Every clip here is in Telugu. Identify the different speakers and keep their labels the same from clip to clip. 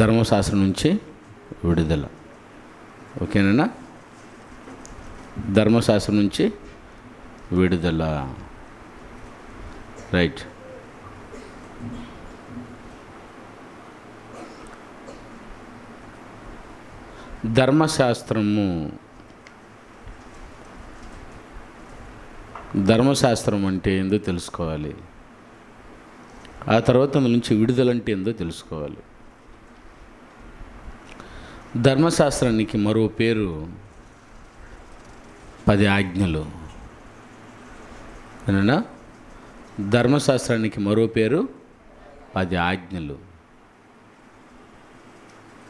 Speaker 1: ధర్మశాస్త్రం నుంచి విడుదల. ఓకేనా? ధర్మశాస్త్రం నుంచి విడుదల. రైట్. ధర్మశాస్త్రం అంటే ఏందో తెలుసుకోవాలి. ఆ తర్వాత అందులో నుంచి విడుదల అంటే ఏందో తెలుసుకోవాలి. ధర్మశాస్త్రానికి మరో పేరు 10 ఆజ్ఞలు. అవునా? ధర్మశాస్త్రానికి మరో పేరు 10 ఆజ్ఞలు.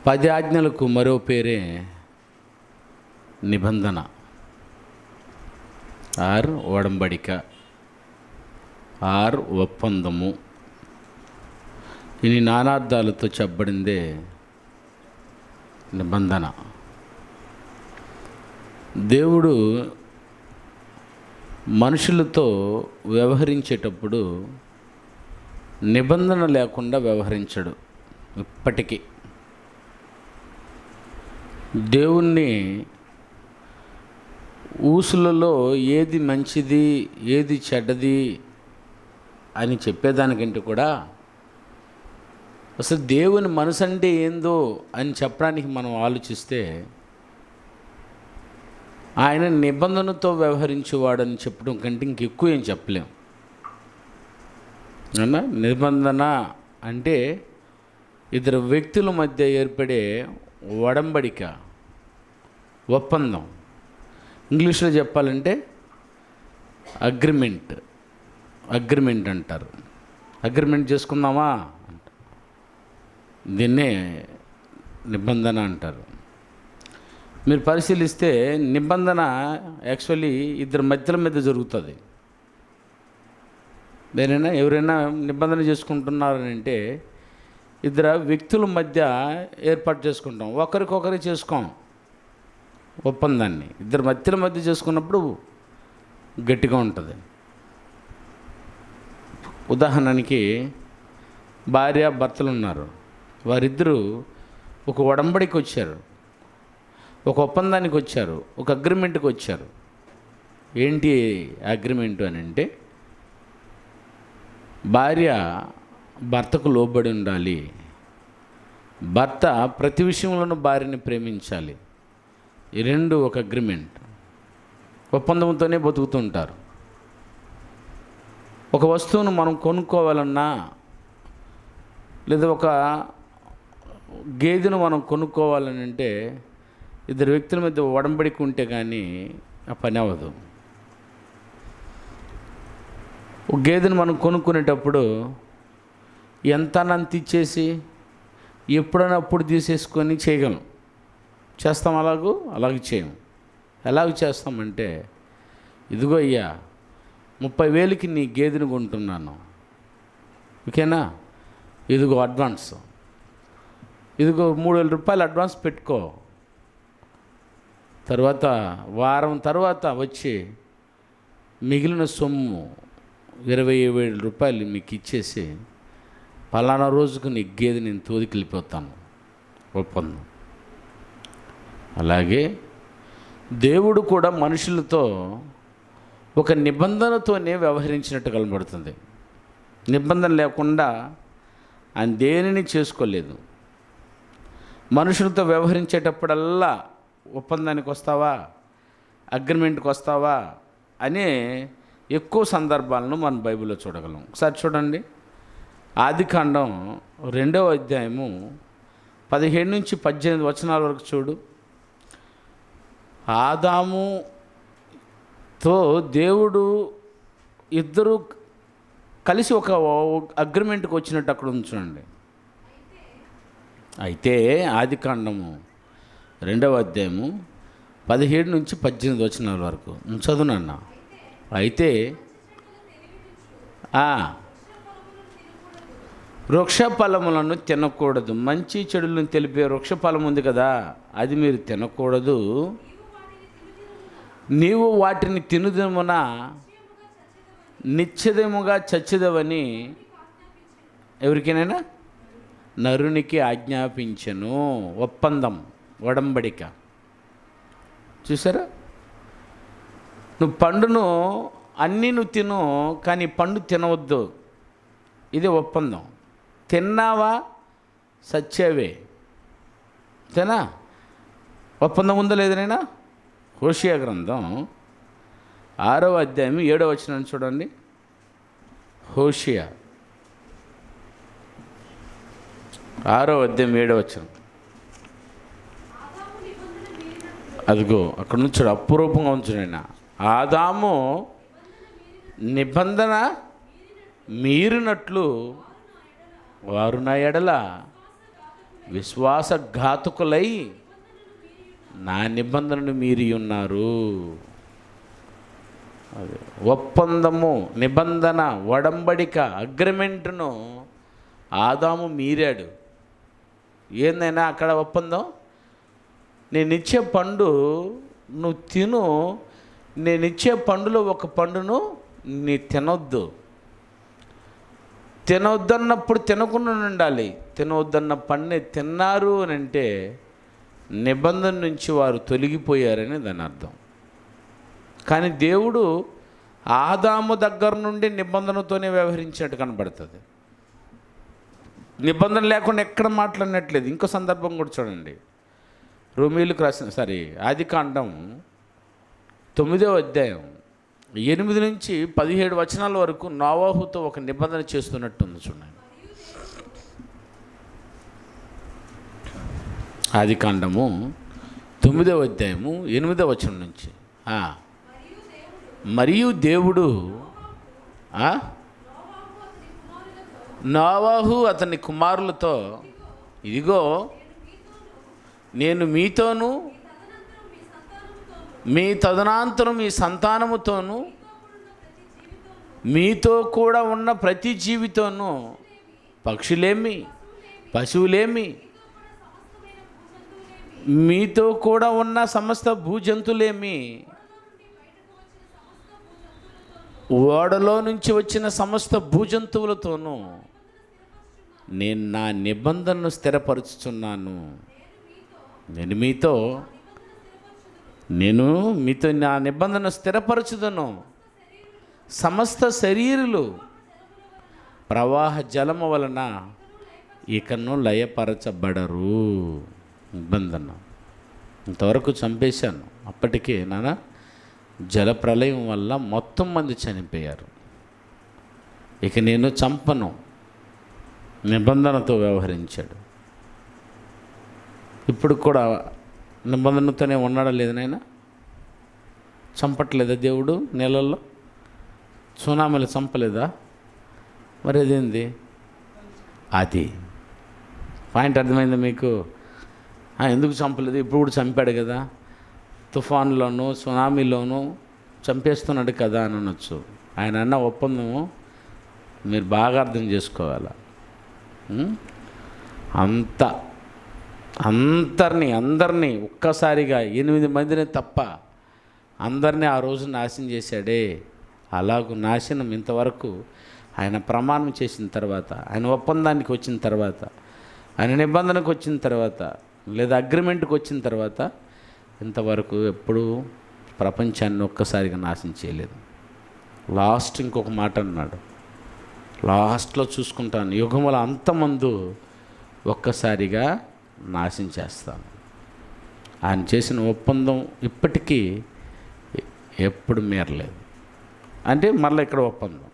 Speaker 1: 10 ఆజ్ఞలకు మరో పేరే నిబంధన ఆర్ ఒడంబడిక ఆర్ ఒప్పందము. ఇన్ని నానార్థాలతో చెప్పబడిందే నిబంధన. దేవుడు మనుషులతో వ్యవహరించేటప్పుడు నిబంధన లేకుండా వ్యవహరించడు. ఇప్పటికీ దేవుణ్ణి ఊసులలో ఏది మంచిది ఏది చెడ్డది అని చెప్పేదానికంటే కూడా అసలు దేవుని మనసు అంటే ఏందో అని చెప్పడానికి మనం ఆలోచిస్తే ఆయన నిబంధనతో వ్యవహరించేవాడని చెప్పడం కంటే ఇంకెక్కువ ఏం చెప్పలేం. అన్నా నిబంధన అంటే ఇద్దరు వ్యక్తుల మధ్య ఏర్పడే ఒడంబడిక, ఒప్పందం. ఇంగ్లీష్లో చెప్పాలంటే అగ్రిమెంట్ అంటారు. అగ్రిమెంట్ చేసుకుందామా, దీన్నే నిబంధన అంటారు. మీరు పరిశీలిస్తే నిబంధన యాక్చువల్లీ ఇద్దరు మధ్య జరుగుతుంది. ఎవరైనా నిబంధన చేసుకుంటున్నారని అంటే ఇద్దరు వ్యక్తుల మధ్య ఏర్పాటు చేసుకుంటాం. ఒకరికొకరు చేసుకోం ఒప్పందాన్ని. ఇద్దరు మధ్య చేసుకున్నప్పుడు గట్టిగా ఉంటుంది. ఉదాహరణకి భార్య భర్తలు ఉన్నారు. వారిద్దరూ ఒక ఒడంబడికి వచ్చారు, ఒక ఒప్పందానికి వచ్చారు, ఒక అగ్రిమెంట్కి వచ్చారు. ఏంటి అగ్రిమెంటు అని అంటే భార్య భర్తకు లోబడి ఉండాలి, భర్త ప్రతి విషయంలోనూ భార్యని ప్రేమించాలి. ఈ రెండు ఒక అగ్రిమెంట్. ఒప్పందంతోనే బతుకుతుంటారు. ఒక వస్తువును మనం కొనుక్కోవాలన్నా లేదా ఒక గేదెను మనం కొనుక్కోవాలని అంటే ఇద్దరు వ్యక్తుల మధ్య ఒడంబడిక ఉంటే కానీ ఆ పని అవ్వదు. ఒక గేదెను మనం కొనుక్కునేటప్పుడు ఎంత అంత ఇచ్చేసి ఎప్పుడైనా అప్పుడు తీసేసుకొని చేయగలం. చేస్తాం అలాగే చేయం. ఎలాగ చేస్తామంటే, ఇదిగో అయ్యా 30,000కి నీ గేదెను కొంటున్నాను, ఓకేనా, ఇదిగో అడ్వాన్స్, ఇదిగో 3,000 రూపాయలు అడ్వాన్స్ పెట్టుకో, తర్వాత వారం తర్వాత వచ్చి మిగిలిన సొమ్ము 27,000 రూపాయలు మీకు ఇచ్చేసి పలానా రోజుకు నీ గేదె నేను తోదికెళ్ళిపోతాను. ఒప్పందం. అలాగే దేవుడు కూడా మనుషులతో ఒక నిబంధనతోనే వ్యవహరించినట్టు కనబడుతుంది. నిబంధన లేకుండా ఆయన దేనిని చేసుకోలేదు. మనుషులతో వ్యవహరించేటప్పుడల్లా ఒప్పందానికి వస్తావా, అగ్రిమెంట్కి వస్తావా అనే ఎక్కువ సందర్భాలను మనం బైబిల్లో చూడగలం. ఒకసారి చూడండి, ఆదికాండం 2వ అధ్యాయము 17 నుంచి 18 వచనాల వరకు చూడు. ఆదాముతో దేవుడు ఇద్దరు కలిసి ఒక అగ్రిమెంట్కి వచ్చినట్టు అక్కడ ఉంచండి. అయితే ఆదికాండము 2వ అధ్యాయము 17 నుంచి 18 వచనాల వరకు చదువునన్నా. అయితే వృక్ష ఫలములను తినకూడదు, మంచి చెడులను తెలిపే వృక్ష ఫలం ఉంది కదా, అది మీరు తినకూడదు, నీవు వాటిని తినుదమున నిశ్చయముగా చచ్చెదవని ఎవరికైనా నరునికి ఆజ్ఞాపించెను. ఒప్పందం, ఒడంబడిక. చూసారా? నువ్వు పండును అన్నీ నువ్వు తిను, కానీ పండు తినవద్దు. ఇది ఒప్పందం. తిన్నావా సచ్చేవే. తినా ఒప్పందం ఉందో లేదనైనా? హోషేయ గ్రంథం 6వ అధ్యాయం 7వ వచనం చూడండి. హోషేయ 6వ అధ్యాయం 7వ వచనం. అదిగో అక్కడ నుంచి అపురూపంగా ఉంచునైనా. ఆదాము నిబంధన మీరినట్లు వారు నా ఎడల విశ్వాసఘాతుకులై నా నిబంధనను మీరి ఉన్నారు. ఒప్పందము, నిబంధన, ఒడంబడిక, అగ్రిమెంట్ను ఆదాము మీరాడు. ఏందైనా అక్కడ ఒప్పందం? నేనిచ్చే పండు నువ్వు తిను, నేనిచ్చే పండులో ఒక పండును నీ తినొద్దు. తినొద్దన్నప్పుడు తినకుండా ఉండాలి. తినొద్దన్న పండుని తిన్నారు అని అంటే నిబంధన నుంచి వారు తొలగిపోయారని దాని అర్థం. కానీ దేవుడు ఆదాము దగ్గర నుండి నిబంధనతోనే వ్యవహరించినట్టు కనబడుతుంది. నిబంధన లేకుండా ఎక్కడ మాట్లాడినట్లేదు. ఇంకో సందర్భం కూడా చూడండి. రోమీయులకు రాసిన ఆదికాండం 9వ అధ్యాయం 8 నుంచి 17 వచనాల వరకు నోవాహుతో ఒక నిబంధన చేస్తున్నట్టుంది చూడండి. ఆదికాండము 9వ అధ్యాయము 8వ వచనం నుంచి. మరియు దేవుడు నోవాహు అతని కుమారులతో, ఇదిగో నేను మీతోనూ మీ తదనంతరం మీ సంతానముతోనూ మీతో కూడా ఉన్న ప్రతి జీవితోనూ, పక్షులేమి, పశువులేమి, మీతో కూడా ఉన్న సమస్త భూజంతువులేమి, ఓడలో నుంచి వచ్చిన సమస్త భూజంతువులతోనూ నేను నా నిబంధనను స్థిరపరుచుచున్నాను. నేను మీతో నా నిబంధన స్థిరపరచుదను. సమస్త శరీరులు ప్రవాహ జలము వలన ఇకను లయపరచబడరు. నిబంధన ఇంతవరకు చంపేశాను. అప్పటికే నాన్న జల ప్రళయం వల్ల మొత్తం మంది చనిపోయారు. ఇక నేను చంపను. నిబంధనతో వ్యవహరించాడు. ఇప్పుడు కూడా నిబంధనతోనే ఉన్నాడా లేదనైనా? చంపట్లేదా దేవుడు? నెలల్లో సునామీలు చంపలేదా? మరి అదేంది? అది పాయింట్ అర్థమైందా మీకు? ఎందుకు చంపలేదు? ఇప్పుడు కూడా చంపాడు కదా. తుఫాన్లోనూ సునామీలోనూ చంపేస్తున్నాడు కదా అని అనొచ్చు. ఆయన అన్న ఒప్పందము మీరు బాగా అర్థం చేసుకోవాలి. అందరినీ ఒక్కసారిగా 8 మందిని తప్ప అందరినీ ఆ రోజు నాశనం చేశాడే. అలాగూ నాశనం ఇంతవరకు ఆయన ప్రమాణం చేసిన తర్వాత, ఆయన ఒప్పందానికి వచ్చిన తర్వాత, ఆయన నిబంధనకు వచ్చిన తర్వాత, లేదా అగ్రిమెంట్కి వచ్చిన తర్వాత ఇంతవరకు ఎప్పుడూ ప్రపంచాన్ని ఒక్కసారిగా నాశనం చేయలేదు. లాస్ట్ ఇంకొక మాట అన్నాడు, లాస్ట్లో చూసుకుంటాను, యుగముల అంతమందు ఒక్కసారిగా నాశనం చేస్తాను. ఆయన చేసిన ఒప్పందం ఇప్పటికీ ఎప్పుడు మీరలేదు. అంటే మళ్ళీ ఇక్కడ ఒప్పందం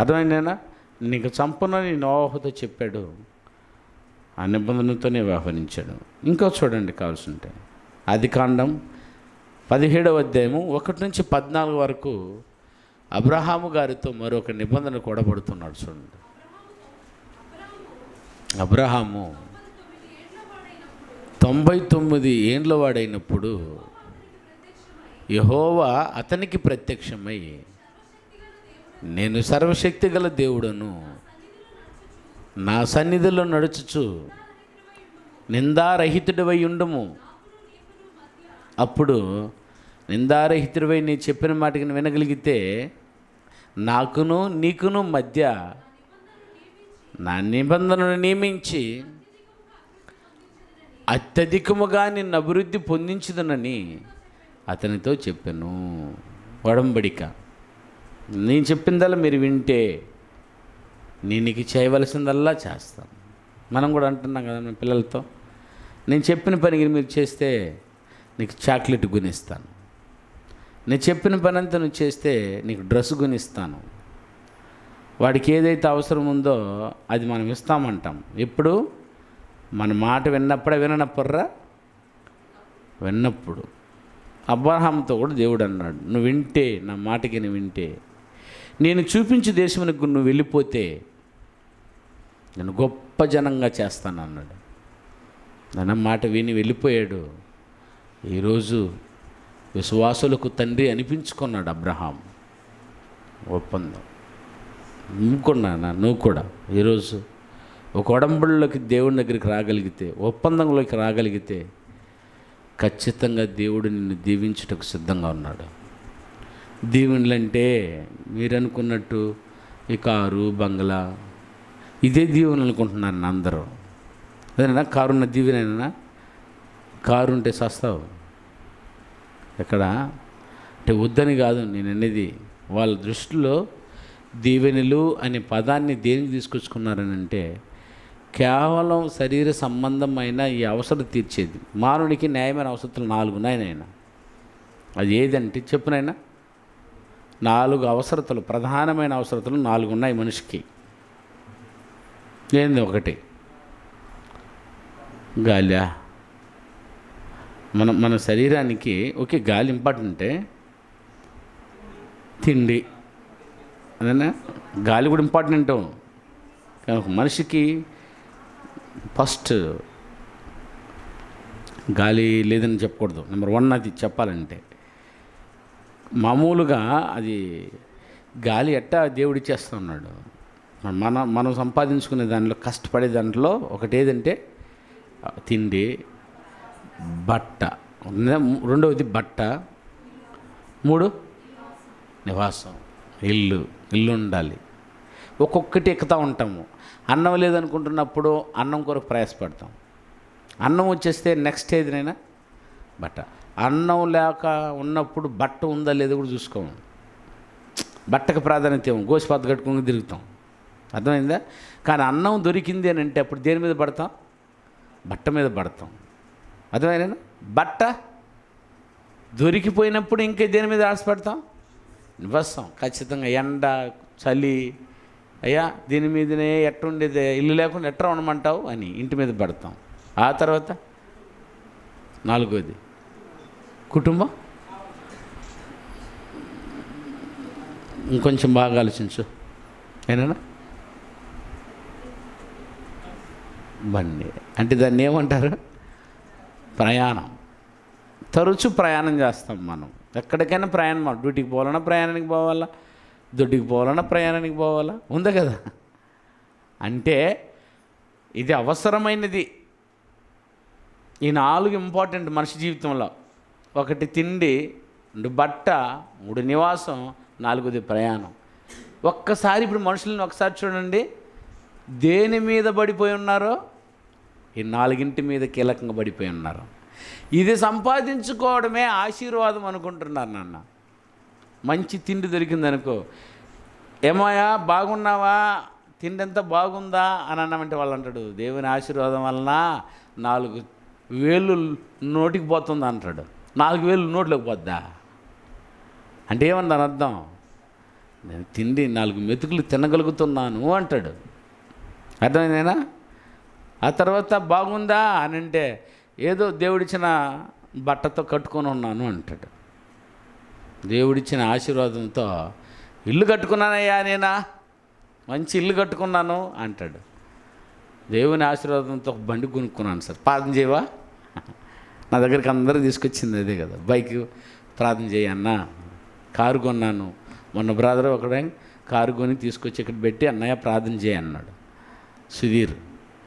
Speaker 1: అర్థమైందేనా? నీకు చంపనని నోవాహుతో చెప్పాడు. ఆ నిబంధనతోనే వ్యవహరించాడు. ఇంకో చూడండి కావాల్సింటే, ఆదికాండం 17వ అధ్యాయము 1 నుంచి 14 వరకు అబ్రహాము గారితో మరొక నిబంధన కూడబడుతున్నాడు. చూడండి. అబ్రహాము 99 ఏండ్ల వాడైనప్పుడు యెహోవా అతనికి ప్రత్యక్షమై, నేను సర్వశక్తి గల దేవుడను, నా సన్నిధిలో నడుచుచు నిందారహితుడివై ఉండుము. అప్పుడు నిందారహితుడివై నీ చెప్పిన మాటకి వినగలిగితే నాకును నీకును మధ్య నా నిబంధనను నియమించి అత్యధికముగా నిన్ను అభివృద్ధి పొందించుదనని అతనితో చెప్పాను. ఒడంబడిక. నేను చెప్పిందల్లా మీరు వింటే నేను నీకు చేయవలసిందల్లా చేస్తాను. మనం కూడా అంటున్నాం కదా మన పిల్లలతో, నేను చెప్పిన పనికి మీరు చేస్తే నీకు చాక్లెట్ కొనిస్తాను, నేను చెప్పిన పని అంతా నువ్వు చేస్తే నీకు డ్రెస్ కొనిస్తాను. వాడికి ఏదైతే అవసరం ఉందో అది మనం ఇస్తామంటాం. ఎప్పుడు? మన మాట విన్నప్పుడే, విననప్పుడురా, విన్నప్పుడు. అబ్రహాముతో కూడా దేవుడు అన్నాడు, నువ్వు వింటే, నా మాటకి నువ్వు వింటే, నేను చూపించే దేశమునకు నువ్వు వెళ్ళిపోతే నేను గొప్ప జనంగా చేస్తాను అన్నాడు. నా మాట విని వెళ్ళిపోయాడు. ఈరోజు విశ్వాసులకు తండ్రి అనిపించుకున్నాడు అబ్రహాం. ఒప్పందం. నువ్వు కూడా ఈరోజు ఒక ఒడంబడిలోకి దేవుడి దగ్గరికి రాగలిగితే, ఒప్పందంలోకి రాగలిగితే ఖచ్చితంగా దేవుడు నిన్ను దీవించుటకు సిద్ధంగా ఉన్నాడు. దీవెనలంటే మీరు అనుకున్నట్టు ఈ కారు, బంగ్లా ఇదే దీవెనలు అనుకుంటున్నారు అందరూ. అదేనా కారున్న దీవెనైనా? కారు ఉంటే సస్తావు ఎక్కడ అంటే వద్దని కాదు నేను అనేది. వాళ్ళ దృష్టిలో దీవెనలు అనే పదాన్ని దేనికి తీసుకొచ్చుకున్నారని అంటే కేవలం శరీర సంబంధమైన ఈ అవసరం తీర్చేది. మానవునికి న్యాయమైన అవసరాలు 4 ఉన్నాయనైనా. అది ఏదంటే చెప్పునైనా 4 అవసరతలు, ప్రధానమైన అవసరతలు 4 ఉన్నాయి మనిషికి. ఏంది? ఒకటి గాలి. మన శరీరానికి ఓకే గాలి ఇంపార్టెంటే, తిండి అదేనా, గాలి కూడా ఇంపార్టెంట్. కానీ ఒక మనిషికి ఫస్ట్ గాలి లేదని చెప్పకూడదు. నెంబర్ 1 అది చెప్పాలంటే. మామూలుగా అది గాలి ఎట్టా దేవుడిచ్చేస్తూ ఉన్నాడు. మనం సంపాదించుకునే దానిలో, కష్టపడే దాంట్లో ఒకటి ఏదంటే తిండి, బట్ట. 2వది బట్ట, 3 నివాసం, ఇల్లు ఉండాలి. ఒక్కొక్కటి ఎక్కుతూ ఉంటాము. అన్నం లేదనుకుంటున్నప్పుడు అన్నం కొరకు ప్రయాసపడతాం. అన్నం వచ్చేస్తే నెక్స్ట్ ఏదినైనా బట్ట. అన్నం లేక ఉన్నప్పుడు బట్ట ఉందా లేదో కూడా చూసుకోము. బట్టకు ప్రాధాన్యత ఏమో, గోసిపాత కట్టుకుని తిరుగుతాం. అర్థమైందా? కానీ అన్నం దొరికింది అని అంటే అప్పుడు దేని మీద పడతాం? బట్ట మీద పడతాం. అర్థమైనా? బట్ట దొరికిపోయినప్పుడు ఇంకా దేని మీద ఆశపడతాం? నివాసం. ఖచ్చితంగా ఎండ, చలి, అయ్యా దీని మీదనే ఎట్టుండేది, ఇల్లు లేకుండా ఎట్లా ఉండమంటావు అని ఇంటి మీద పడతాం. ఆ తర్వాత 4వది కుటుంబం. ఇంకొంచెం బాగా ఆలోచించు. ఏనా? బండి. అంటే దాన్ని ఏమంటారు? ప్రయాణం. తరచు ప్రయాణం చేస్తాం మనం. ఎక్కడికైనా ప్రయాణం. డ్యూటీకి పోవాలన్నా ప్రయాణానికి పోవాలా, దొడ్డికి పోవాలన్నా ప్రయాణానికి పోవాలా, ఉంది కదా. అంటే ఇది అవసరమైనది. ఈ 4 ఇంపార్టెంట్ మనిషి జీవితంలో. 1 తిండి, 2 బట్ట, 3 నివాసం, 4వది ప్రయాణం. ఒక్కసారి ఇప్పుడు మనుషులను ఒకసారి చూడండి, దేని మీద పడిపోయి ఉన్నారో ఈ 4 మీద కీలకంగా పడిపోయి ఉన్నారు. ఇది సంపాదించుకోవడమే ఆశీర్వాదం అనుకుంటున్నారు. నాన్న మంచి తిండి దొరికిందనుకో, ఏమయ్యా బాగున్నావా, తిండి ఎంత బాగుందా అని అన్నామంటే వాళ్ళు అంటాడు, దేవుని ఆశీర్వాదం వలన 4,000 నోటికి పోతుంది అంటాడు. 4,000 నోట్లోకి పోద్దా అంటే ఏమన్నా అర్థం? నేను తిండి 4 మెతుకులు తినగలుగుతున్నాను అంటాడు. అర్థమైందేనా? ఆ తర్వాత బాగుందా అని అంటే ఏదో దేవుడిచ్చిన బట్టతో కట్టుకొని ఉన్నాను అంటాడు. దేవుడిచ్చిన ఆశీర్వాదంతో ఇల్లు కట్టుకున్నానయ్యా, నేనా మంచి ఇల్లు కట్టుకున్నాను అంటాడు. దేవుని ఆశీర్వాదంతో ఒక బండి కొనుక్కున్నాను సార్, ప్రార్థన చేయవా? నా దగ్గరికి అందరూ తీసుకొచ్చింది అదే కదా, బైక్ ప్రార్థన చేయన్నా. కారు కొన్నాను, మొన్న బ్రదర్ ఒకడే కారు కొని తీసుకొచ్చి ఇక్కడ పెట్టి అన్నయ్య ప్రార్థన చేయి అన్నాడు. సుధీర్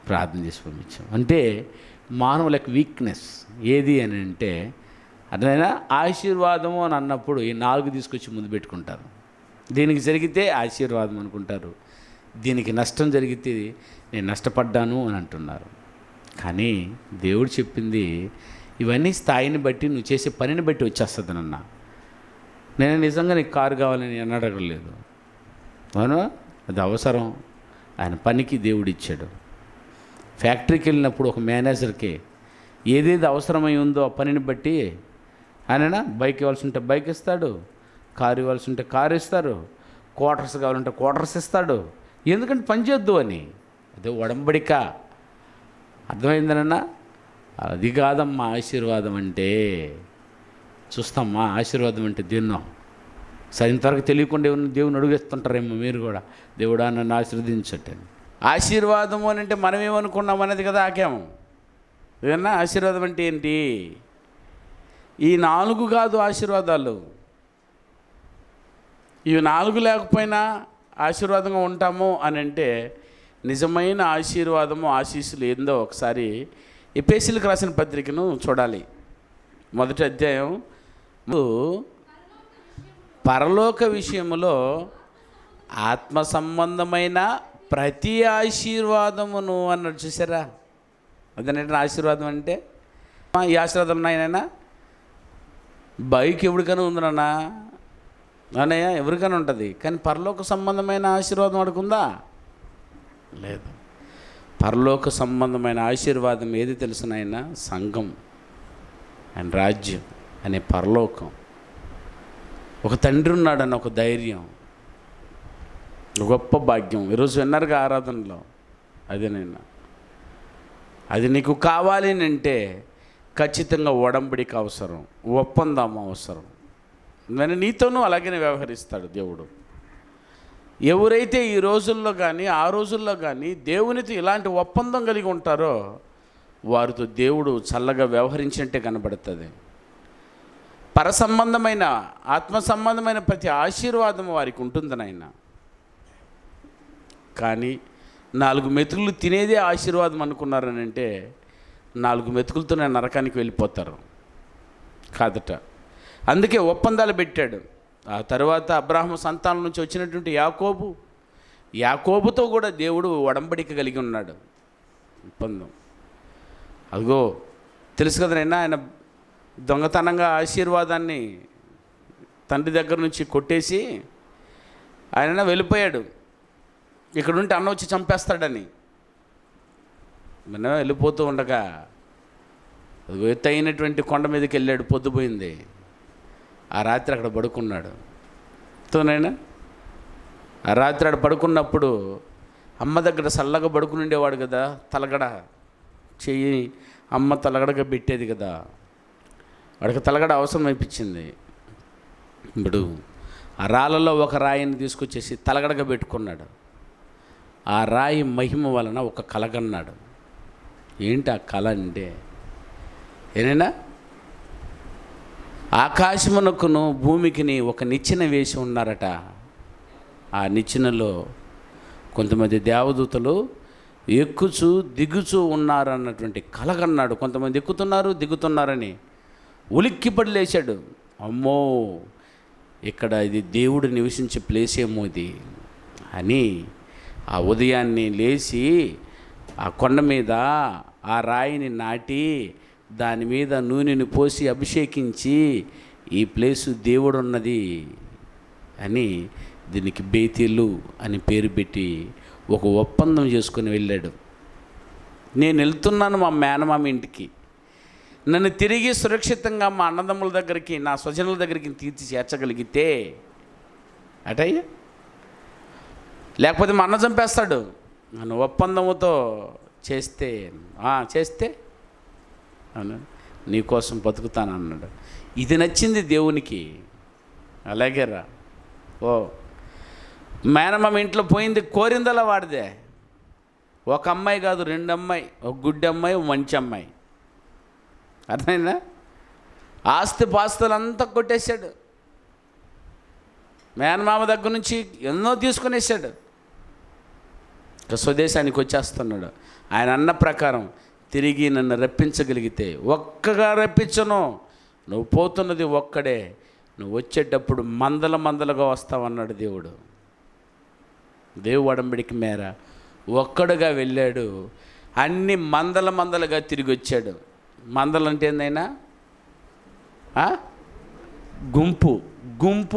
Speaker 1: ప్రార్థన చేసి పంపించాం. అంటే మానవుల యొక్క వీక్నెస్ ఏది అని అంటే, అదైనా ఆశీర్వాదము అని అన్నప్పుడు ఈ 4 తీసుకొచ్చి ముందు పెట్టుకుంటారు. దీనికి జరిగితే ఆశీర్వాదం అనుకుంటారు, దీనికి నష్టం జరిగితే నేను నష్టపడ్డాను అని అంటున్నారు. కానీ దేవుడు చెప్పింది ఇవన్నీ స్థాయిని బట్టి నువ్వు చేసే పనిని బట్టి వచ్చేస్తుంది నాన్న. నేను నిజంగా నీకు కారు కావాలని నేను అడగలేదు, అవును, అది అవసరం. ఆయన పనికి దేవుడు ఇచ్చాడు. ఫ్యాక్టరీకి వెళ్ళినప్పుడు ఒక మేనేజర్కి ఏదేది అవసరమై ఉందో ఆ పనిని బట్టి ఆయన బైక్ ఇవ్వాల్సి ఉంటే బైక్ ఇస్తాడు, కారు ఇవ్వాల్సి ఉంటే కారు ఇస్తారు, క్వార్టర్స్ కావాలంటే క్వార్టర్స్ ఇస్తాడు. ఎందుకంటే పని చేద్దు అని. అదే ఒడంబడిక. అర్థమైందనన్నా? అది కాదమ్మా ఆశీర్వాదం అంటే. చూస్తామ్మా ఆశీర్వాదం అంటే దేన్నో సరే ఇంతవరకు తెలియకుండా ఏమన్నా దేవుని అడుగేస్తుంటారేమో మీరు కూడా, దేవుడా నన్ను ఆశీర్వదించటని. ఆశీర్వాదము అని అంటే మనం ఏమనుకున్నాం అనేది కదా ఆకేమో. ఏదన్నా ఆశీర్వాదం అంటే ఏంటి? ఈ 4 కాదు ఆశీర్వాదాలు. ఇవి 4 లేకపోయినా ఆశీర్వాదంగా ఉంటాము అని అంటే నిజమైన ఆశీర్వాదము ఆశీస్సులు ఏందో ఒకసారి ఎఫెసీయులకు రాసిన పత్రికను చూడాలి. 1వ అధ్యాయం. పరలోక విషయములో ఆత్మ సంబంధమైన ప్రతి ఆశీర్వాదమును అన్నాడు. చూసారా? అదేనంటే ఆశీర్వాదం అంటే ఈ ఆశీర్వాదం ఉన్నాయనైనా బైక్ ఎవరికైనా ఉందన్నా అన్నయ్య, ఎవరికైనా ఉంటుంది. కానీ పరలోక సంబంధమైన ఆశీర్వాదం అడుగుందా? లేదు. పరలోక సంబంధమైన ఆశీర్వాదం ఏది తెలుసునైనా సంఘం, ఆయన రాజ్యం అనే పరలోకం. ఒక తండ్రి ఉన్నాడన్న ఒక ధైర్యం, గొప్ప భాగ్యం. ఈరోజు విన్నారుగా ఆరాధనలో. అదేనైనా అది నీకు కావాలి అంటే ఖచ్చితంగా ఒడంబడిక అవసరం, ఒప్పందం అవసరం. మరి నీతోనూ అలాగనే వ్యవహరిస్తాడు దేవుడు. ఎవరైతే ఈ రోజుల్లో కానీ ఆ రోజుల్లో కానీ దేవునితో ఇలాంటి ఒప్పందం కలిగి ఉంటారో వారితో దేవుడు చల్లగా వ్యవహరించినట్టే కనబడుతుంది. పర సంబంధమైన ఆత్మ సంబంధమైన ప్రతి ఆశీర్వాదం వారికి ఉంటుందని ఆయన. కానీ 4 మెతుకులు తినేదే ఆశీర్వాదం అనుకున్నారని అంటే 4 మెతుకులతో నేను నరకానికి వెళ్ళిపోతారు కాదట. అందుకే ఒప్పందాలు పెట్టాడు. ఆ తర్వాత అబ్రాహాము సంతానం నుంచి వచ్చినటువంటి యాకోబుతో కూడా దేవుడు ఒడంబడిక కలిగి ఉన్నాడు, ఒప్పందం. అదిగో తెలుసు కదనైనా, ఆయన దొంగతనంగా ఆశీర్వాదాన్ని తండ్రి దగ్గర నుంచి కొట్టేసి ఆయన వెళ్ళిపోయాడు. ఇక్కడుంటే అన్న వచ్చి చంపేస్తాడని మనం వెళ్ళిపోతూ ఉండగా అదిగో ఎత్తైనటువంటి కొండ మీదకి వెళ్ళాడు. పొద్దుపోయింది. ఆ రాత్రి అక్కడ పడుకున్నాడు. తోనైనా ఆ రాత్రి అక్కడ పడుకున్నప్పుడు అమ్మ దగ్గర చల్లగా పడుకుని ఉండేవాడు కదా. తలగడ చెయ్యి అమ్మ తలగడగా పెట్టేది కదా. వాడికి తలగడ అవసరం అనిపించింది. ఇప్పుడు ఆ రాళ్ళలో ఒక రాయిని తీసుకొచ్చేసి తలగడగా పెట్టుకున్నాడు. ఆ రాయి మహిమ వలన ఒక కలగన్నాడు. ఏంటి ఆ కళ అంటే ఏనైనా ఆకాశమునకును భూమికిని ఒక నిచ్చెన వేసి ఉన్నారట. ఆ నిచ్చెనలో కొంతమంది దేవదూతలు ఎక్కుచూ దిగుచూ ఉన్నారన్నటువంటి కలగన్నాడు. కొంతమంది ఎక్కుతున్నారు దిగుతున్నారని ఉలిక్కిపడి లేచాడు. అమ్మో, ఇక్కడ ఇది దేవుడు నివసించే ప్లేస్ ఏమో ఇది అని ఆ ఉదయాన్నే లేచి ఆ కొండ మీద ఆ రాయిని నాటి దాని మీద నూనెని పోసి అభిషేకించి ఈ ప్లేసు దేవుడు ఉన్నది అని దీనికి బేతేలు అని పేరు పెట్టి ఒక ఒప్పందం చేసుకొని వెళ్ళాడు. నేను వెళ్తున్నాను మా మేనమామ ఇంటికి, నన్ను తిరిగి సురక్షితంగా మా అన్నదమ్ముల దగ్గరికి నా స్వజనుల దగ్గరికి తీర్చి చేర్చగలిగితే అటయ్యా, లేకపోతే మా అన్న చంపేస్తాడు. నన్ను ఒప్పందముతో చేస్తే అవును నీకోసం బతుకుతాను అన్నాడు. ఇది నచ్చింది దేవునికి. అలాగే రా. ఓ మేనమామ ఇంట్లో పోయింది కోరిందలా వాడిదే. ఒక అమ్మాయి కాదు, 2 అమ్మాయి, ఒక గుడ్డి అమ్మాయి, ఒక మంచి అమ్మాయి. అర్థమైందా? ఆస్తి పాస్తులంతా కొట్టేశాడు. మేనమామ దగ్గర నుంచి ఎన్నో తీసుకునేసాడు. ఇక స్వదేశానికి వచ్చేస్తున్నాడు. ఆయన అన్న ప్రకారం తిరిగి నన్ను రప్పించగలిగితే ఒక్కగా రప్పించను, నువ్వు పోతున్నది ఒక్కడే, నువ్వు వచ్చేటప్పుడు మందలుగా వస్తావన్నాడు దేవుడు. దేవుడు ఒడంబడిక మేర ఒక్కడుగా వెళ్ళాడు. అన్ని మందలుగా తిరిగి వచ్చాడు. మందలు అంటే ఏందైనా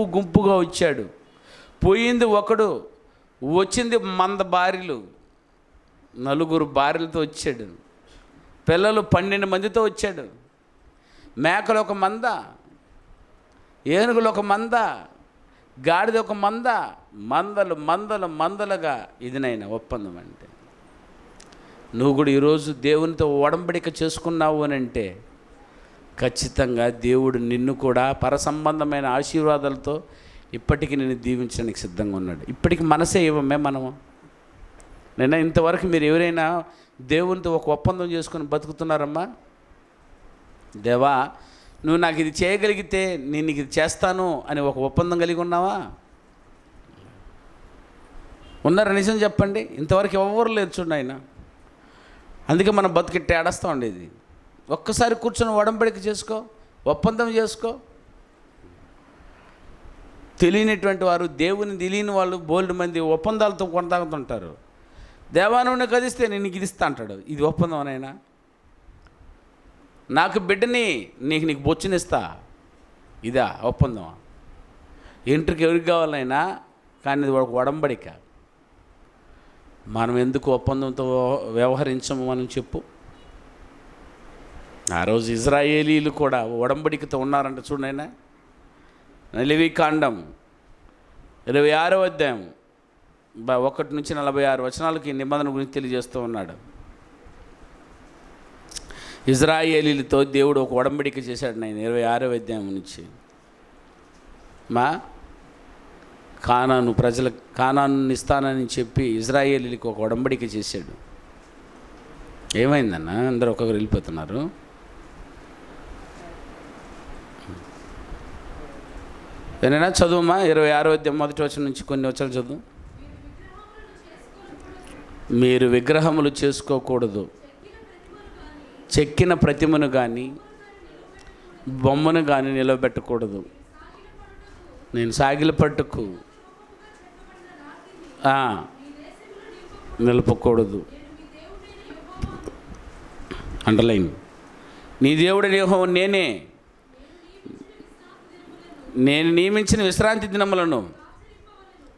Speaker 1: గుంపుగా వచ్చాడు. పోయింది ఒకడు, వచ్చింది భార్యలు, 4 భార్యలతో వచ్చాడు. పిల్లలు 12 మందితో వచ్చాడు. మేకలు ఒక మంద, ఏనుగులు ఒక మంద, గాడిద ఒక మంద, మందలుగా. ఇదినైనా ఒప్పందం అంటే. నువ్వు కూడా ఈరోజు దేవునితో ఒడంబడిక చేసుకున్నావు అని అంటే ఖచ్చితంగా దేవుడు నిన్ను కూడా పరసంబంధమైన ఆశీర్వాదాలతో ఇప్పటికీ నిన్ను దీవించడానికి సిద్ధంగా ఉన్నాడు. ఇప్పటికి మనసే ఇవ్వమే మనము. నేను ఇంతవరకు మీరు ఎవరైనా దేవునితో ఒక ఒప్పందం చేసుకొని బతుకుతున్నారమ్మా? దేవా, నువ్వు నాకు ఇది చేయగలిగితే నేను నీకు ఇది చేస్తాను అని ఒక ఒప్పందం కలిగి ఉన్నావా? ఉన్నారా? నిజం చెప్పండి. ఇంతవరకు ఎవరు లేరు చూడండి ఆయన. అందుకే మనం బతుకిట్టే ఆడస్తూ ఉండేది. ఒక్కసారి కూర్చొని ఒడంబడిక చేసుకో, ఒప్పందం చేసుకో. తెలియనటువంటి వారు, దేవుని తెలియని వాళ్ళు బోల్డ్ మంది ఒప్పందాలతో కొనసాగుతుంటారు. దేవానుని కదిస్తే నేను నీకు ఇది ఇస్తా అంటాడు. ఇది ఒప్పందం అనైనా? నాకు బిడ్డని నీకు బొచ్చునిస్తా, ఇదా ఒప్పందం? ఇంటికి ఎవరికి కావాలైనా, కానీ ఇది ఒక ఒడంబడిక. మనం ఎందుకు ఒప్పందంతో వ్యవహరించము మనం చెప్పు? ఆ రోజు ఇజ్రాయేలీలు కూడా ఒడంబడికతో ఉన్నారంట. చూడైనా లేవికాండం 26వ అధ్యాయం 1 నుంచి 46 వచనాలకి నిబంధన గురించి తెలియజేస్తూ ఉన్నాడు. ఇజ్రాయేలీలతో దేవుడు ఒక ఒడంబడిక చేశాడు. నేను 26వ అధ్యాయం నుంచి కానాను ఇస్తానని చెప్పి ఇజ్రాయేలీలకు ఒక ఒడంబడిక చేశాడు. ఏమైందన్న? అందరూ ఒక్కొక్కరు వెళ్ళిపోతున్నారు. ఏదైనా చదువుమా? 26వ అధ్యాయం 1వ వచనం నుంచి కొన్ని వచనాలు చదువు. మీరు విగ్రహములు చేసుకోకూడదు, చెక్కిన ప్రతిమను కానీ బొమ్మను కానీ నిలబెట్టకూడదు. నేను సాగిల పట్టుకు నిలపకూడదు. అండర్లైన్. నీ దేవుడి యెహోవా నేనే. నేను నియమించిన విశ్రాంతి దినములను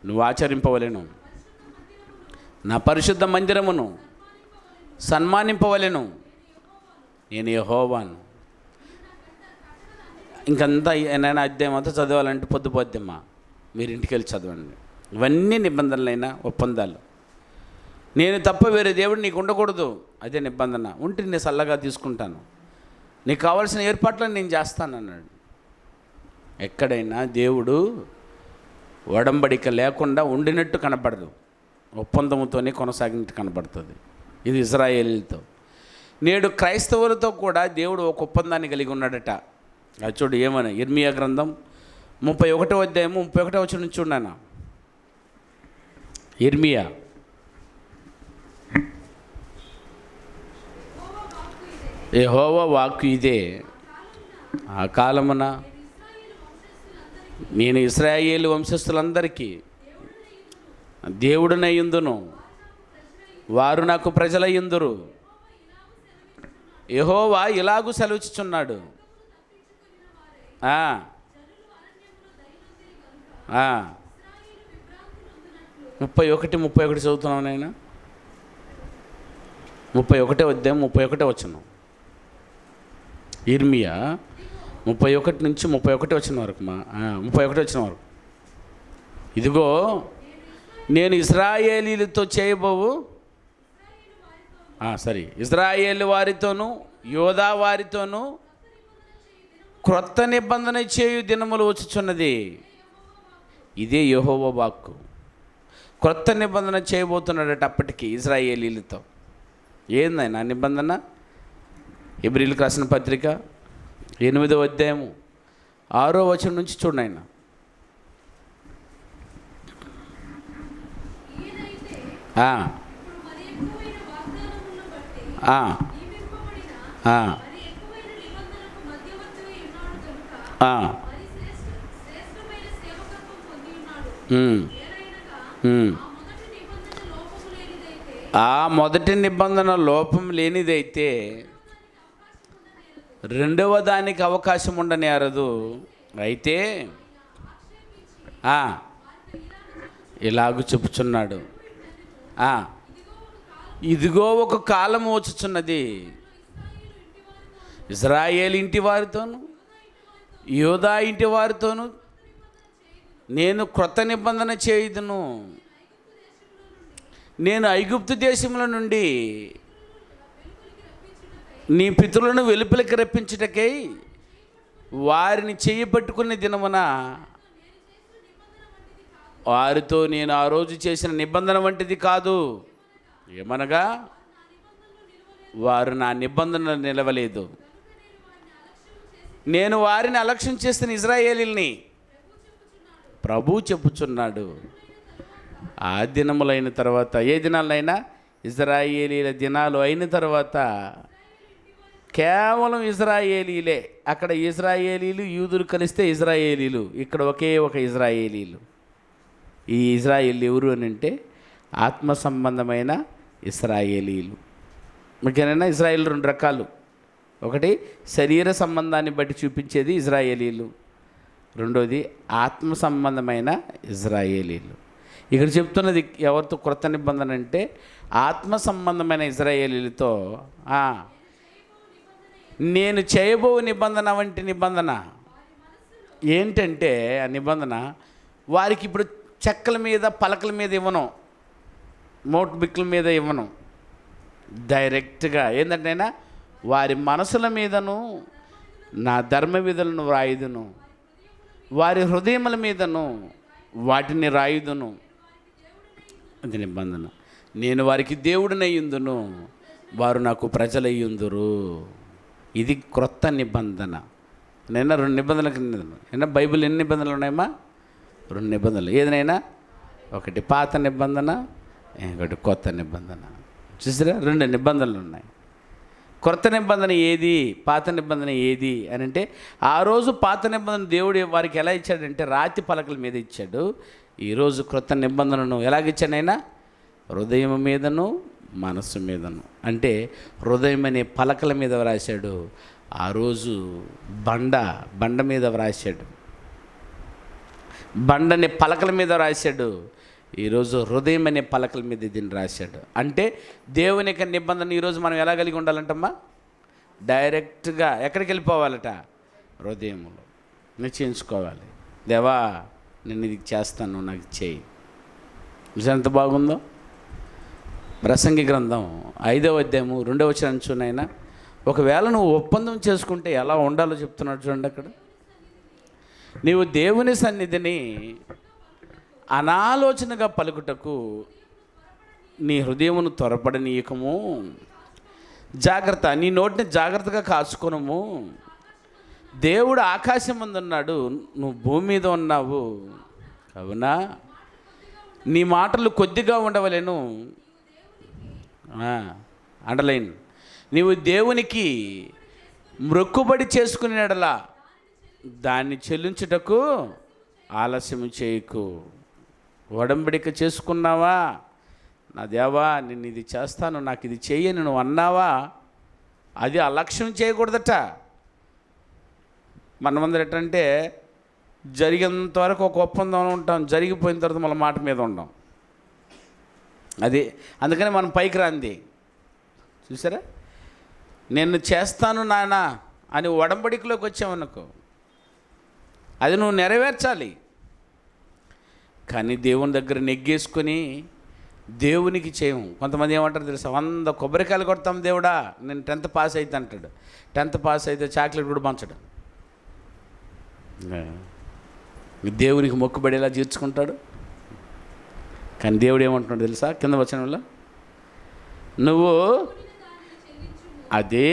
Speaker 1: నువ్వు ఆచరింపవలెను. నా పరిశుద్ధ మందిరమును సన్మానింపవలెను. నేను యెహోవాను. ఇంకంతా ఏమైనా అధ్యాయం అంతా చదవాలంటే పొద్దుపోద్దమ్మా. మీరు ఇంటికి వెళ్ళి చదవండి. ఇవన్నీ నిబంధనలైన ఒప్పందాలు. నేను తప్ప వేరే దేవుడు నీకు ఉండకూడదు, అదే నిబంధన. ఉంటే నేను చల్లగా తీసుకుంటాను, నీకు కావాల్సిన ఏర్పాట్లను నేను చేస్తాను అన్నాడు. ఎక్కడైనా దేవుడు ఒడంబడిక లేకుండా ఉండినట్టు కనపడదు, ఒప్పందంతోనే కొనసాగినట్టు కనపడుతుంది. ఇది ఇజ్రాయేలీలతో. నేడు క్రైస్తవులతో కూడా దేవుడు ఒక ఒప్పందాన్ని కలిగి ఉన్నాడట. అది చూడు ఏమని. ఇర్మియా గ్రంథం 31వ అధ్యాయము 31వ వచనం నుంచి చూడనా. ఇర్మియా యెహోవా వాక్కు ఇదే. ఆ కాలమున నేను ఇశ్రాయేలు వంశస్థులందరికీ దేవుడినయ్యుందును, వారు నాకు ప్రజలయ్యుందురు. యెహోవా ఇలాగూ సెలవిచ్చుచున్నాడు. 31 చదువుతున్నాం నాయన. 31వ అధ్యాయం 31వ వచనం. ఇర్మియా 31 నుంచి 31 వచనం వరకు 31 వచనం వరకు. ఇదిగో నేను ఇశ్రాయేలీలతో చేయబోవు ఇశ్రాయేలు వారితోనూ యోధా వారితోనూ క్రొత్త నిబంధన చేయు దినములు వచ్చుచున్నది. ఇదే యెహోవా వాక్కు. క్రొత్త నిబంధన చేయబోతున్నాడట అప్పటికి ఇశ్రాయేలీలతో. ఏందైనా నిబంధన? హెబ్రీయులకు రాసిన పత్రిక 8వ అధ్యాయము 6వ వచనం నుంచి చూడండి ఆయన. ఆ మొదటి నిబంధన లోపం లేనిదైతే రెండవ దానికి అవకాశం ఉండనేరదు. అయితే ఇలాగూ చెప్పుచున్నాడు, ఇదిగో ఒక కాలం వచ్చుచున్నది, ఇశ్రాయేలు ఇంటి వారితోను యోధా ఇంటి వారితోను నేను క్రొత్త నిబంధన చేయుదును. నేను ఐగుప్తు దేశంలో నుండి నీ పితరులను వెలుపలికి రప్పించుటకై వారిని చెయ్యి పట్టుకునే దినమున వారితో నేను ఆ రోజు చేసిన నిబంధన వంటిది కాదు. ఏమనగా వారు నా నిబంధనలు నిలవలేదు. నేను వారిని అలక్ష్యం చేసిన ఇశ్రాయేలీయుల్ని ప్రభువు చెప్పుచున్నాడు. ఆ దినములైన తర్వాత, ఏ దినాలైనా ఇశ్రాయేలీల దినాలు అయిన తర్వాత కేవలం ఇశ్రాయేలీలే. అక్కడ ఇశ్రాయేలీలు యూదులు కలిస్తే ఇశ్రాయేలీలు, ఇక్కడ ఒకే ఒక ఇశ్రాయేలీలు. ఈ ఇశ్రాయేలీలు ఎవరు అని అంటే ఆత్మ సంబంధమైన ఇశ్రాయేలీలు. ముఖ్యంగా ఇశ్రాయేలు రెండు రకాలు. ఒకటి శరీర సంబంధాన్ని బట్టి చూపించేది ఇశ్రాయేలీలు, రెండోది ఆత్మ సంబంధమైన ఇశ్రాయేలీలు. ఇక్కడ చెప్తున్నది ఎవరితో క్రొత్త నిబంధన అంటే ఆత్మ సంబంధమైన ఇశ్రాయేలీలతో. నేను చేయబో నిబంధన వంటి నిబంధన ఏంటంటే, ఆ నిబంధన వారికి ఇప్పుడు చెక్కల మీద పలకల మీద ఇవ్వను, నోట్ బుక్ల మీద ఇవ్వను, డైరెక్ట్గా ఏంటంటే వారి మనసుల మీదను నా ధర్మ విధులను రాయుదును, వారి హృదయముల మీదను వాటిని రాయుదును. అది నిబంధన. నేను వారికి దేవుడినయ్యుందును, వారు నాకు ప్రజలయ్యుందురు. ఇది క్రొత్త నిబంధన. నేను రెండు నిబంధనలకు నిన్న బైబిల్ ఎన్ని నిబంధనలు ఉన్నాయమ్మా? రెండు నిబంధనలు. ఏదైనా ఒకటి పాత నిబంధన, ఇంకొకటి కొత్త నిబంధన. చూసారా, రెండు నిబంధనలు ఉన్నాయి. క్రొత్త నిబంధన ఏది, పాత నిబంధన ఏది అని అంటే, ఆ రోజు పాత నిబంధన దేవుడు వారికి ఎలా ఇచ్చాడంటే రాతి పలకల మీద ఇచ్చాడు. ఈరోజు క్రొత్త నిబంధనను ఎలాగిచ్చాడు ఆయన? హృదయం మీదను మనస్సు మీదను. అంటే హృదయం అనే పలకల మీద వ్రాశాడు. ఆ రోజు బండ మీద వ్రాశాడు, బండని పలకల మీద రాశాడు. ఈరోజు హృదయం అనే పలకల మీద దీన్ని రాశాడు. అంటే దేవుని యొక్క నిబంధన ఈరోజు మనం ఎలా కలిగి ఉండాలంటమ్మా? డైరెక్ట్గా ఎక్కడికి వెళ్ళిపోవాలట? హృదయంలో నిశ్చయించుకోవాలి. దేవా నేను ఇది చేస్తాను, నాకు చేయి. ఎంత బాగుందో. ప్రసంగి గ్రంథం 5వ అధ్యాయము 2వ వచనం చూనైనా, ఒకవేళ నువ్వు ఒప్పందం చేసుకుంటే ఎలా ఉండాలో చెప్తున్నాడు చూడండి. అక్కడ నీవు దేవుని సన్నిధిని అనాలోచనగా పలుకుటకు నీ హృదయమును త్వరపడనీయకము, జాగ్రత్త, నీ నోటిని జాగ్రత్తగా కాచుకొనుము. దేవుడు ఆకాశం ముందు ఉన్నాడు, నువ్వు భూమి మీద ఉన్నావు. అవునా, నీ మాటలు కొద్దిగా ఉండవలేను. అండర్లైన్, నీవు దేవునికి మ్రొక్కుబడి చేసుకునేడలా దాన్ని చెల్లించుటకు ఆలస్యం చేయకు. ఒడంబడిక చేసుకున్నావా? నా దేవా నేను ఇది చేస్తాను, నాకు ఇది చెయ్యని నువ్వు అన్నావా? అది అలక్ష్యం చేయకూడదట. మనమందరం ఎట్టంటే జరిగినంత వరకు ఒక ఒప్పందం ఉంటాం, జరిగిపోయిన తర్వాత మళ్ళీ మాట మీద ఉండం. అది అందుకని మనం పైకి రాంది. చూసారా, నేను చేస్తాను నాన్న అని ఒడంబడికలోకి వచ్చామనుకో, అది నువ్వు నెరవేర్చాలి. కానీ దేవుని దగ్గర నెగ్గేసుకొని దేవునికి చేయము. కొంతమంది ఏమంటారు తెలుసా? 100 కొబ్బరికాయలు కొడతాం దేవుడా, నేను 10th పాస్ అయితే అంటాడు. 10th పాస్ అయితే చాక్లెట్ కూడా పంచడు. దేవునికి మొక్కుబడేలా తీర్చుకుంటాడు. కానీ దేవుడు ఏమంటున్నాడు తెలుసా? కింద వచనంలో, నువ్వు అదే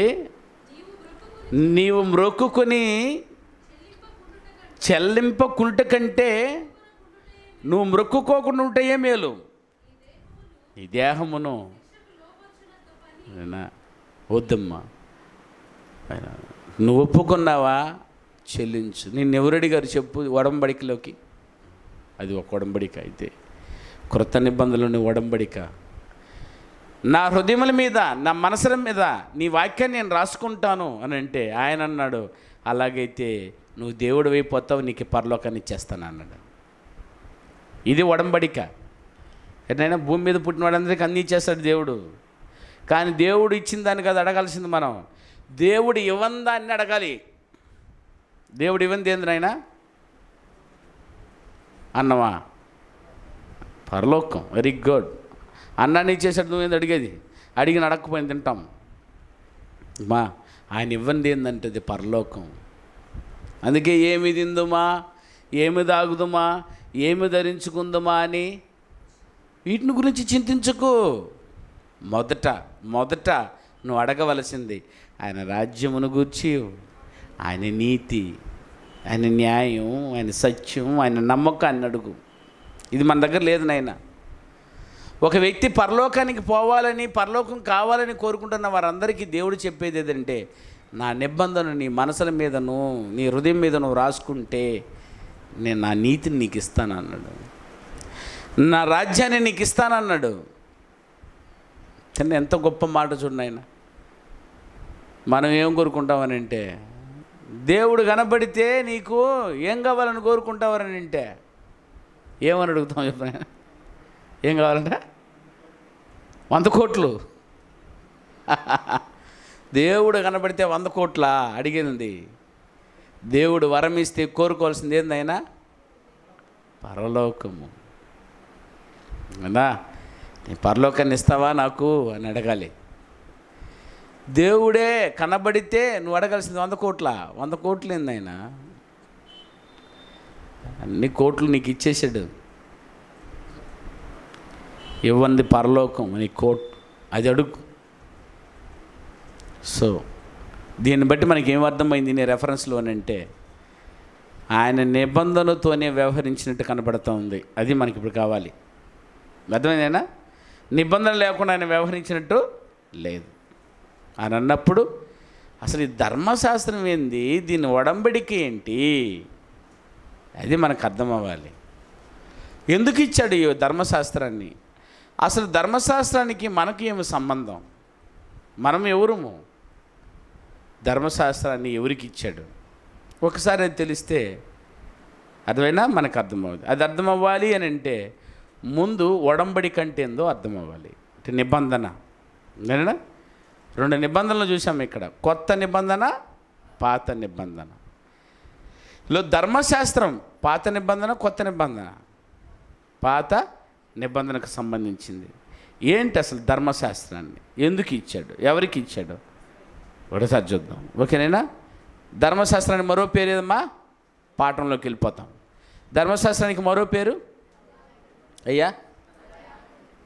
Speaker 1: నీవు మ్రొక్కుకొని చెల్లింపకుంట కంటే నువ్వు మ్రొక్కుకోకుండా ఉంటే మేలు. ఈ దేహమును వద్దమ్మా, నువ్వు ఒప్పుకున్నావా చెల్లించు. నిన్నెవరడి గారు చెప్పు ఒడంబడికలోకి? అది ఒక ఒడంబడిక. అయితే క్రొత్త నిబంధనలోని ఒడంబడిక నా హృదయముల మీద, నా మనసుల మీద నీ వాక్యాన్ని నేను రాసుకుంటాను అని అంటే ఆయన అన్నాడు, అలాగైతే నువ్వు దేవుడు అయిపోతావు, నీకు పరలోకాన్ని ఇచ్చేస్తాను అన్నాడు. ఇది ఒడంబడిక. ఎట్లయినా భూమి మీద పుట్టిన వాడందరికీ అన్నీ ఇచ్చేస్తాడు దేవుడు. కానీ దేవుడు ఇచ్చిన దాన్ని కదా అడగాల్సింది మనం. దేవుడు ఇవ్వని దాన్ని అడగాలి. దేవుడు ఇవ్వంది ఏంది నాయనా? అన్నమా? పరలోకం. Very good. అన్నాన్ని ఇచ్చేసాడు, నువ్వేంది అడిగేది? అడిగిన అడగకపోయింది తింటాం. మా ఆయన ఇవ్వండి ఏందంటే అది పరలోకం. అందుకే ఏమి తిందుమా, ఏమి తాగుదుమా, ఏమి ధరించుకుందుమా అని వీటిని గురించి చింతించకు. మొదట నువ్వు అడగవలసింది ఆయన రాజ్యమును గూర్చి, ఆయన నీతి, ఆయన న్యాయం, ఆయన సత్యం, ఆయన నమ్మకాన్ని అడుగు. ఇది మన దగ్గర లేదు నాయన. ఒక వ్యక్తి పరలోకానికి పోవాలని, పరలోకం కావాలని కోరుకుంటున్న వారందరికీ దేవుడు చెప్పేది ఏదంటే, నా నిబంధన నీ మనసుల మీదను, నీ హృదయం మీద నువ్వు రాసుకుంటే నేను నా నీతిని నీకు ఇస్తాను అన్నాడు. నా రాజ్యాన్ని నీకు ఇస్తానన్నాడు. ఎంత గొప్ప మాట చూడండి ఆయన. మనం ఏం కోరుకుంటామని అంటే, దేవుడు కనబడితే నీకు ఏం కావాలని కోరుకుంటావని అంటే ఏమని అడుగుతాం చెప్పిన? ఏం కావాలంటే 100 కోట్లు. దేవుడు కనబడితే 100 కోట్ల అడిగింది. దేవుడు వరం ఇస్తే కోరుకోవాల్సింది ఏందైనా? పరలోకము. అవునా? నీ పరలోకాన్ని ఇస్తావా నాకు అని అడగాలి. దేవుడే కనబడితే నువ్వు అడగాల్సింది 100 కోట్ల. 100 కోట్లు ఏందైనా? అన్ని కోట్లు నీకు ఇచ్చేసాడు. ఇవ్వండి పరలోకం నీ కోట్, అది అడుగు. సో దీన్ని బట్టి మనకి ఏం అర్థమైంది నీ రెఫరెన్స్లో అని అంటే, ఆయన నిబంధనతోనే వ్యవహరించినట్టు కనబడుతూ ఉంది. అది మనకి ఇప్పుడు కావాలి. అర్థమైందేనా? నిబంధన లేకుండా ఆయన వ్యవహరించినట్టు లేదు అని అన్నప్పుడు అసలు ఈ ధర్మశాస్త్రం ఏంది, దీని ఒడంబడిక ఏంటి, అది మనకు అర్థం అవ్వాలి. ఎందుకు ఇచ్చాడు ఈ ధర్మశాస్త్రాన్ని? అసలు ధర్మశాస్త్రానికి మనకి ఏమి సంబంధం? మనం ఎవరుము? ధర్మశాస్త్రాన్ని ఎవరికి ఇచ్చాడు? ఒకసారి అది తెలిస్తే అర్థమైనా మనకు అర్థమవుతుంది. అది అర్థం అవ్వాలి అని అంటే ముందు ఒడంబడిక అంటే ఏందో అర్థం అవ్వాలి. అంటే నిబంధన. నేనా 2 నిబంధనలు చూసాము ఇక్కడ, కొత్త నిబంధన, పాత నిబంధన. ధర్మశాస్త్రం పాత నిబంధన, కొత్త నిబంధన. పాత నిబంధనకు సంబంధించింది. ఏంటి అసలు ధర్మశాస్త్రాన్ని ఎందుకు ఇచ్చాడు, ఎవరికి ఇచ్చాడు ఒకసారి చూద్దాం. ఓకేనేనా? ధర్మశాస్త్రానికి మరో పేరు ఏదమ్మా? పాఠంలోకి వెళ్ళిపోతాం. ధర్మశాస్త్రానికి మరో పేరు అయ్యా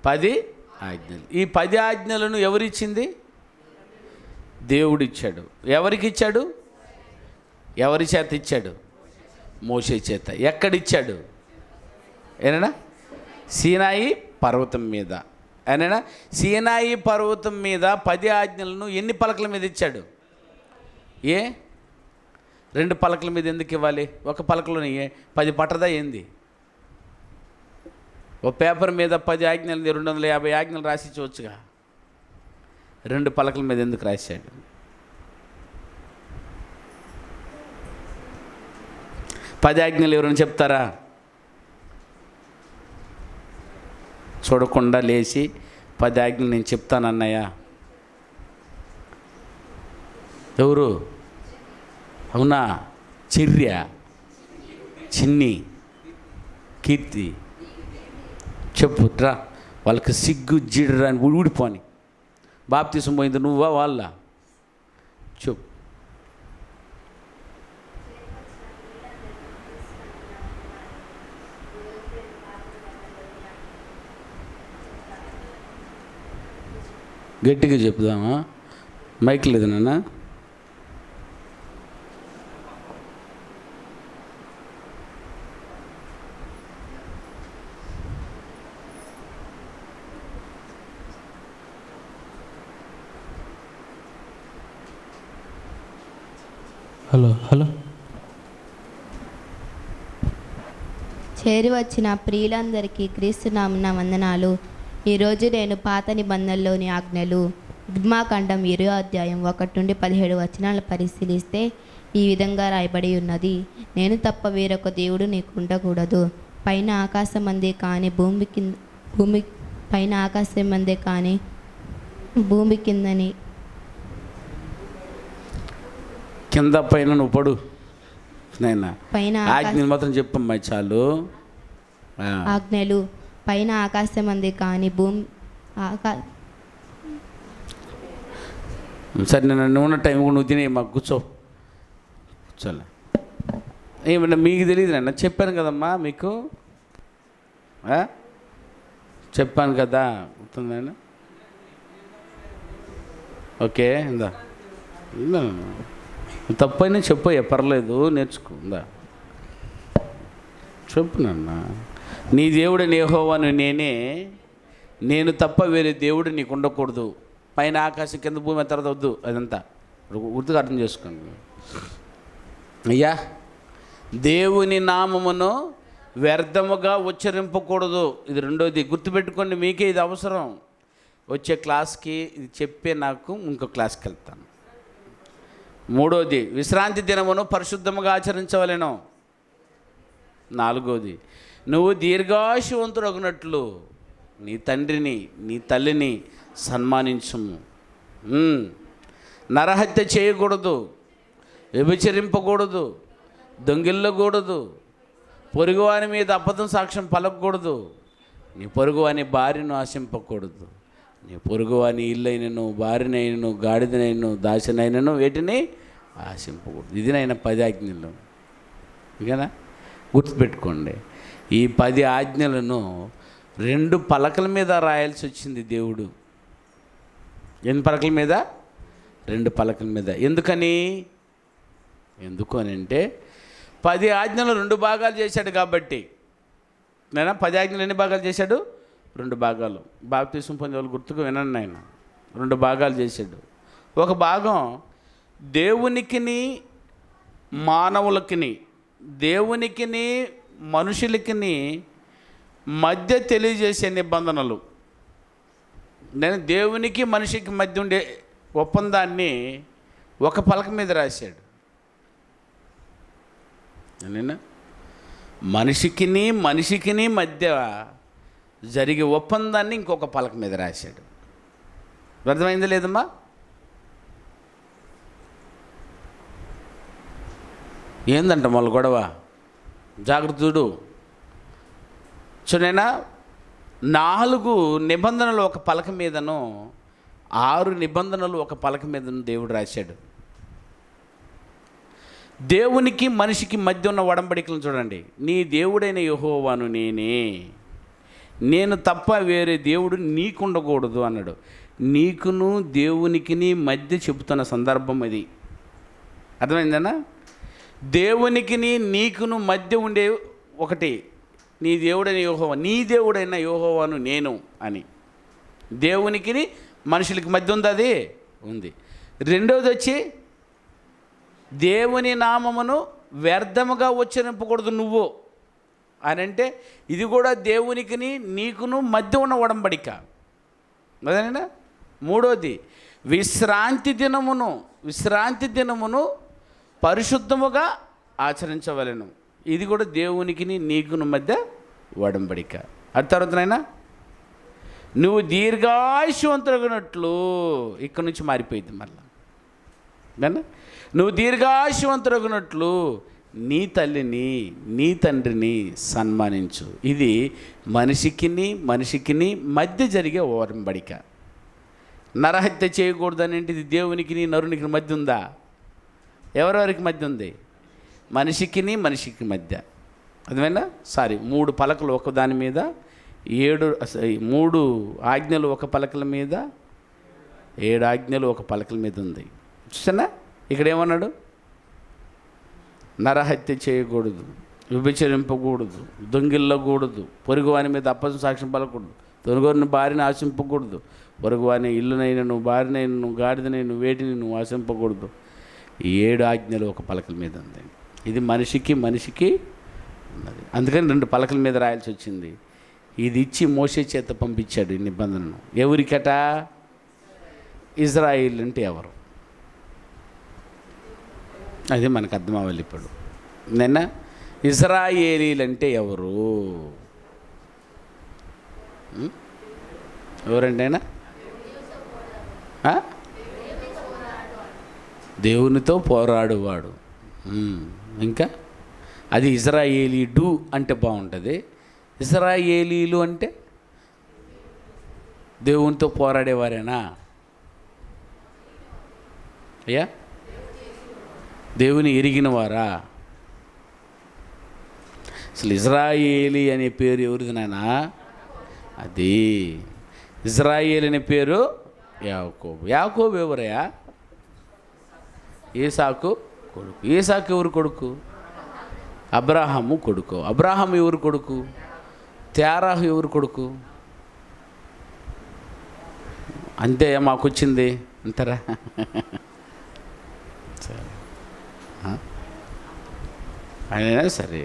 Speaker 1: 10 ఆజ్ఞలు. ఈ 10 ఆజ్ఞలను ఎవరిచ్చింది? దేవుడు ఇచ్చాడు. ఎవరికి ఇచ్చాడు? ఎవరి చేత ఇచ్చాడు? మోషే చేత. ఎక్కడిచ్చాడు? ఏనా? సీనాయి పర్వతం మీద. ఏనా? సీనాయి పర్వతం మీద 10 ఆజ్ఞలను ఎన్ని పలకల మీద ఇచ్చాడు? 2 పలకల మీద ఎందుకు ఇవ్వాలి? ఒక పలకలోని 10 పట్టదా ఏంది? ఓ పేపర్ మీద 10 ఆజ్ఞలు 250 ఆజ్ఞలు రాసి ఇచ్చవచ్చుగా. 2 పలకల మీద ఎందుకు రాశాడు? పది ఆజ్ఞలు ఎవరైనా చెప్తారా? చూడకుండా లేచి 10 ఆజ్ఞలు నేను చెప్తానన్నయ్య ఎవరు? అవునా? చర్య, చిన్ని, కీర్తి చెప్పుట్రా. వాళ్ళకి సిగ్గు జిడ్రా అని ఊడిపోని. బాప్తిసం పోయింది నువ్వా వాళ్ళ? చెప్పు. గట్టిగా చెప్దామా? మైక్ లేదు నాన్న.
Speaker 2: హలో.
Speaker 3: చేరి వచ్చిన ప్రియులందరికీ క్రీస్తునామమున వందనాలు. ఈరోజు నేను పాత నిబంధనలోని ఆజ్ఞలు నిర్మాకాండం 20వ అధ్యాయం 1 నుండి 17 వచనాలు పరిశీలిస్తే ఈ విధంగా రాయబడి ఉన్నది. నేను తప్ప వేరొక దేవుడు నీకు ఉండకూడదు. పైన ఆకాశం అందే కానీ భూమి పైన ఆకాశం అందే కానీ భూమి కిందని
Speaker 1: కింద పైన నువ్వు పడు నాయనా.
Speaker 3: పైన
Speaker 1: ఆజ్ఞలు మాత్రం చెప్పమ్మా చాలు.
Speaker 3: ఆజ్ఞలు పైన ఆకాశం అందే కానీ భూమి
Speaker 1: సరే నేను ఉన్న టైం కూడా నువ్వు తినే మాకు కూర్చోలే. ఏమన్నా మీకు తెలియదు నాన్న, చెప్పాను కదమ్మా మీకు, చెప్పాను కదా గుర్తుందన్న. ఓకే ఇందా తప్పైనా చెప్పు, పర్లేదు నేర్చుకో. ఇందా చెప్పు నాన్న. నీ దేవుడని యెహోవాను నేనే, నేను తప్ప వేరే దేవుడు నీకు ఉండకూడదు. పైన ఆకాశం కింద భూమి తర్వాత వద్దు, అదంతా గుర్తుగా అర్థం చేసుకోండి. అయ్యా, దేవుని నామమును వ్యర్థముగా ఉచ్చరింపకూడదు. ఇది రెండోది గుర్తుపెట్టుకోండి, మీకే ఇది అవసరం. వచ్చే క్లాస్కి ఇది చెప్పే నాకు ఇంకో క్లాస్కి వెళ్తాను. మూడోది విశ్రాంతి దినమును పరిశుద్ధముగా ఆచరించవలెను. నాలుగోది నువ్వు దీర్ఘాయువంతుడగునట్లు నీ తండ్రిని నీ తల్లిని సన్మానించుము. నరహత్య చేయకూడదు, వ్యభిచరింపకూడదు, దొంగిల్లకూడదు, పొరుగువాని మీద అబద్ధం సాక్ష్యం పలకకూడదు, నీ పొరుగువాని భార్యను ఆశింపకూడదు, నీ పొరుగువాని ఇల్లైనను భార్యనైనను గాడిదనైనను దాసినైనను వేటిని ఆశింపకూడదు. ఇది నైనా 10 ఆజ్ఞలు. ఇకనా గుర్తుపెట్టుకోండి, ఈ 10 ఆజ్ఞలను 2 పలకల మీద రాయాల్సి వచ్చింది దేవుడు. ఎన్ని పలకల మీద? 2 పలకల మీద. ఎందుకు అని అంటే 10 ఆజ్ఞలు 2 భాగాలు చేశాడు కాబట్టి. నేను 10 ఆజ్ఞలు ఎన్ని భాగాలు చేశాడు? 2 భాగాలు. బాప్తిసం పొందే వాళ్ళు గుర్తుకు వినండి ఆయన. 2 భాగాలు చేశాడు. ఒక భాగం దేవునికిని మానవులకిని, దేవునికిని మనుషులకిని మధ్య తెలియజేసే నిబంధనలు. నేను దేవునికి మనిషికి మధ్య ఉండే ఒప్పందాన్ని ఒక పలక మీద రాశాడు. నేనా మనిషికిని మధ్య జరిగే ఒప్పందాన్ని ఇంకొక పలక మీద రాశాడు. అర్థమైందా లేదమ్మా? ఏందంట మళ్ళీ గొడవ? జాగ్రత్తడు. చూడైనా 4 నిబంధనలు ఒక పలక మీదను 6 నిబంధనలు ఒక పలక మీదను దేవుడు రాశాడు. దేవునికి మనిషికి మధ్య ఉన్న ఒడంబడికలను చూడండి. నీ దేవుడైన యెహోవాను నేనే, నేను తప్ప వేరే దేవుడు నీకుండకూడదు అన్నాడు. నీకును దేవునికిని మధ్య చెబుతున్న సందర్భం అది. అర్థమైందన్నా? దేవునికిని నీకును మధ్య ఉండే ఒకటి నీ దేవుడైన యెహోవా, నీ దేవుడైన యెహోవాను నేను అని. దేవునికిని మనుషులకి మధ్య ఉంది, అది ఉంది. రెండవది వచ్చి దేవుని నామమును వ్యర్థముగా ఉచ్చరింపకూడదు నువ్వు అని అంటే ఇది కూడా దేవునికిని నీకును మధ్య ఉన్న ఒడంబడిక. అదేనా? మూడోది విశ్రాంతి దినమును పరిశుద్ధముగా ఆచరించవలెను. ఇది కూడా దేవునికిని నీకును మధ్య ఒడంబడిక. అది తర్వాతనైనా నువ్వు దీర్ఘాయువంతుడగినట్లు, ఇక్కడి నుంచి మారిపోయింది మళ్ళా. నువ్వు దీర్ఘాయువంతుడగినట్లు నీ తల్లిని నీ తండ్రిని సన్మానించు. ఇది మనిషికిని మధ్య జరిగే ఒడంబడిక. నరహత్య చేయకూడదని అంటే ఇది దేవునికి నరునికి మధ్య ఉందా? ఎవరెవరికి మధ్య ఉంది? మనిషికి మధ్య. అదేమైనా 3 పలకలు ఒక దాని మీద, 3 ఆజ్ఞలు ఒక పలకల మీద, 7 ఆజ్ఞలు ఒక పలకల మీద ఉంది. చూసానా? ఇక్కడ ఏమన్నాడు? నరహత్య చేయకూడదు, వ్యభిచరింపకూడదు, దొంగిల్లకూడదు, పొరుగువాని మీద అబద్ధం సాక్ష్యం పలకూడదు, తొనుగోరిని భార్యని ఆశింపకూడదు, పొరుగువాని ఇల్లునైనను భార్యనైనను గాడిదనైను వేటిని నువ్వు ఆశింపకూడదు. 7 ఆజ్ఞలు ఒక పలకల మీద ఉంది. ఇది మనిషికి ఉన్నది. అందుకని 2 పలకల మీద రాయాల్సి వచ్చింది. ఇది ఇచ్చి మోషే చేత పంపించాడు ఈ నిబంధనను. ఎవరికట? ఇజ్రాయిల్ అంటే ఎవరు? అది మనకు అర్థం అవ్వాలి ఇప్పుడు. నిన్న ఇజ్రాయేలీలు అంటే ఎవరు? ఎవరంటేనా? దేవునితో పోరాడువాడు. ఇంకా అది ఇజ్రాయేలీడు అంటే బాగుంటుంది. ఇజ్రాయేలీలు అంటే దేవునితో పోరాడేవారేనా? అయ్యా, దేవుని ఎరిగిన వారా? అసలు ఇజ్రాయేలీ అనే పేరు ఎవరిది నాయనా? అది ఇజ్రాయేల్ అనే పేరు యాకోబు. యాకోబు ఎవరయ్యా? ఏసాకు కొడుకు. ఏసాకు ఎవరు కొడుకు? అబ్రాహాము కొడుకు. అబ్రాహాం ఎవరు కొడుకు? తేరాహు ఎవరు కొడుకు? అంతే మాకు వచ్చింది అంటారా? సరే, అయినా సరే.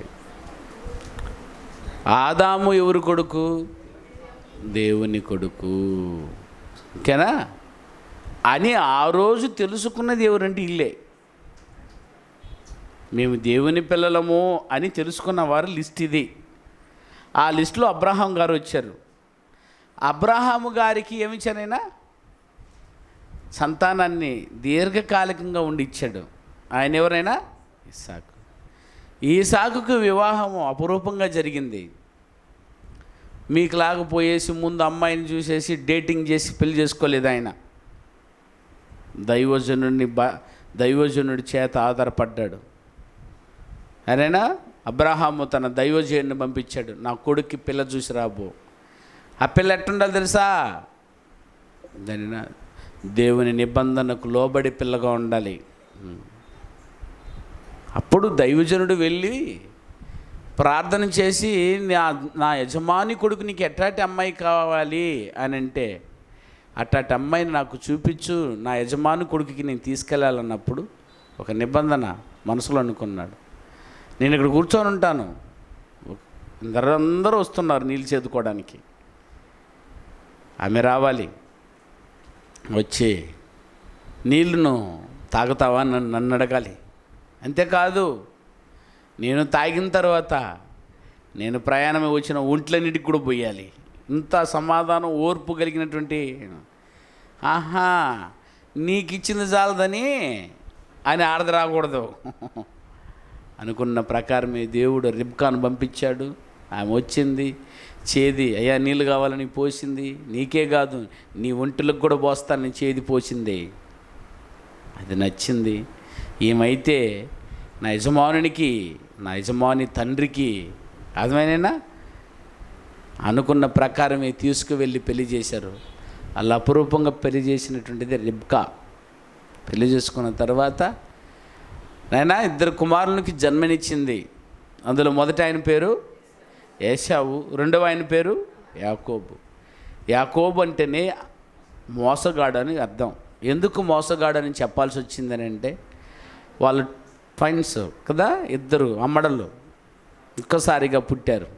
Speaker 1: ఆదాము ఎవరు కొడుకు? దేవుని కొడుకు. ఓకేనా? అని ఆ రోజు తెలుసుకున్నది ఎవరంటే ఇల్లే. మేము దేవుని పిల్లలము అని తెలుసుకున్న వారు లిస్ట్ ఇది. ఆ లిస్టులో అబ్రహాం గారు వచ్చారు. అబ్రహాము గారికి ఏమిచ్చానైనా? సంతానాన్ని దీర్ఘకాలికంగా ఉండి ఇచ్చాడు. ఆయన ఎవరైనా? ఇస్సాకు. ఈసాకుకు వివాహము అపురూపంగా జరిగింది. మీకు లాగపోయేసి ముందు అమ్మాయిని చూసేసి డేటింగ్ చేసి పెళ్లి చేసుకోలేదు ఆయన. దైవజనుడి చేత ఆధారపడ్డాడు. అయినా అబ్రహాము తన దైవజనుడిని పంపించాడు, నా కొడుక్కి పిల్ల చూసి రాబో. ఆ పిల్ల ఎట్టుండాలి తెలుసా? దానినా దేవుని నిబంధనకు లోబడి పిల్లగా ఉండాలి. అప్పుడు దైవజనుడు వెళ్ళి ప్రార్థన చేసి, నా యజమాని కొడుకు నీకు ఎట్లాంటి అమ్మాయి కావాలి అని అంటే, అట్లాంటి అమ్మాయిని నాకు చూపించు, నా యజమాని కొడుకుకి నేను తీసుకెళ్ళాలన్నప్పుడు ఒక నిబంధన మనసులో అనుకున్నాడు. నేను ఇక్కడ కూర్చొని ఉంటాను, అందరూ వస్తున్నారు నీళ్ళు చేదుకోవడానికి, ఆమె రావాలి, వచ్చి నీళ్ళను తాగుతావా నన్ను అడగాలి. అంతేకాదు, నేను తాగిన తర్వాత నేను ప్రయాణమే వచ్చిన ఒంట్లన్నిటికి కూడా పోయాలి. ఇంత సమాధానం ఓర్పు కలిగినటువంటి, ఆహా నీకు ఇచ్చింది చాలదని అని ఆడది రాకూడదు అనుకున్న ప్రకారమే దేవుడు రిబ్కాను పంపించాడు. ఆమె వచ్చింది, చేది అయ్యా నీళ్ళు కావాలని పోసింది. నీకే కాదు నీ ఒంటిలకు కూడా పోస్తానని చేది పోసింది. అది నచ్చింది. ఏమైతే నా యజమానునికి, నా యజమాని తండ్రికి అర్థమైనా అనుకున్న ప్రకారమే తీసుకువెళ్ళి పెళ్లి చేశారు. అలా అపురూపంగా పెళ్లి చేసినటువంటిది రిబ్కా. పెళ్లి చేసుకున్న తర్వాత నాయన 2 కుమారులకి జన్మనిచ్చింది. అందులో మొదట ఆయన పేరు ఏశావు, రెండవ ఆయన పేరు యాకోబు. యాకోబు అంటేనే మోసగాడని అర్థం. ఎందుకు మోసగాడని చెప్పాల్సి వచ్చిందని అంటే, వాళ్ళు ట్వైన్స్ కదా, 2 అమ్మడలు ఒక్కసారిగా పుట్టారు.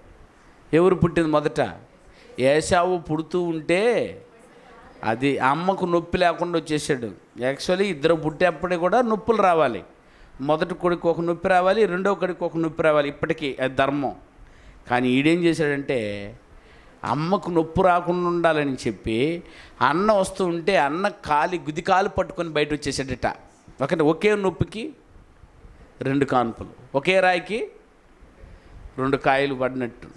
Speaker 1: ఎవరు పుట్టింది మొదట? ఏశావు పుడుతూ ఉంటే అది అమ్మకు నొప్పి లేకుండా వచ్చేసాడు. యాక్చువల్లీ 2 పుట్టేప్పటికి కూడా నొప్పులు రావాలి. మొదటి కొడుకు ఒక నొప్పి రావాలి, రెండో కొడుకు ఒక నొప్పి రావాలి. ఇప్పటికీ అది ధర్మం. కానీ ఈడేం చేశాడంటే, అమ్మకు నొప్పి రాకుండా ఉండాలని చెప్పి అన్న వస్తూ ఉంటే అన్న గుదికాలు పట్టుకొని బయట వచ్చేసాడట. ఒకే నొప్పికి 2 కాన్పులు, ఒకే రాయికి 2 కాయలు పడినట్టు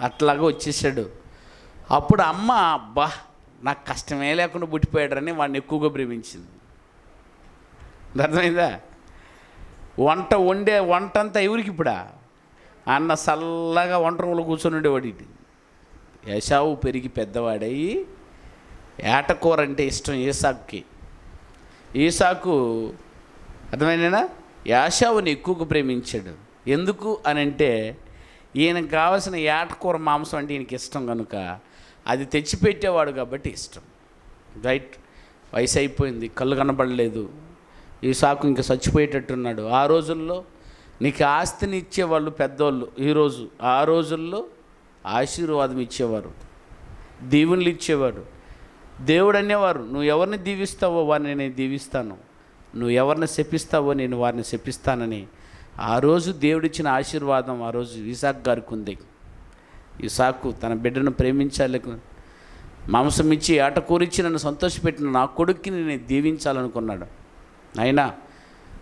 Speaker 1: అట్లాగా వచ్చేసాడు. అప్పుడు అమ్మ అబ్బా నాకు కష్టమే లేకుండా పుట్టిపోయాడని వాడిని ఎక్కువగా ప్రేమించింది. అర్థమైందా? వంట అంతా ఎవరికి ఇప్పుడా? అన్న చల్లగా వంట రూమ్లో కూర్చొని ఉండేవాడు. ఏశావు పెరిగి పెద్దవాడయ్యి ఏటకూర అంటే ఇష్టం ఏసాకుకి. ఏసాకు అర్థమైనా ఏశావుని ఎక్కువగా ప్రేమించాడు. ఎందుకు అని అంటే, ఈయనకు కావాల్సిన ఏటకూర మాంసం అంటే ఈయనకి ఇష్టం కనుక అది తెచ్చిపెట్టేవాడు కాబట్టి ఇష్టం. రైట్. వయసు అయిపోయింది, కళ్ళు కనబడలేదు. ఈసాకు ఇంకా చచ్చిపోయేటట్టున్నాడు. ఆ రోజుల్లో నీకు ఆస్తిని ఇచ్చేవాళ్ళు పెద్దోళ్ళు. ఆ రోజుల్లో ఆశీర్వాదం ఇచ్చేవారు, దీవెనలు ఇచ్చేవాడు. దేవుడు అనేవారు, నువ్వు ఎవరిని దీవిస్తావో వారిని నేను దీవిస్తాను, నువ్వు ఎవరిని శపిస్తావో నేను వారిని శపిస్తానని. ఆ రోజు దేవుడిచ్చిన ఆశీర్వాదం ఆ రోజు ఇసాకు గారికి ఉంది. ఇసాకు తన బిడ్డను ప్రేమించాలి, మాంసం ఇచ్చి ఆటకూరిచ్చి నన్ను సంతోషపెట్టిన నా కొడుక్కి నేను దీవించాలనుకున్నాడు. అయినా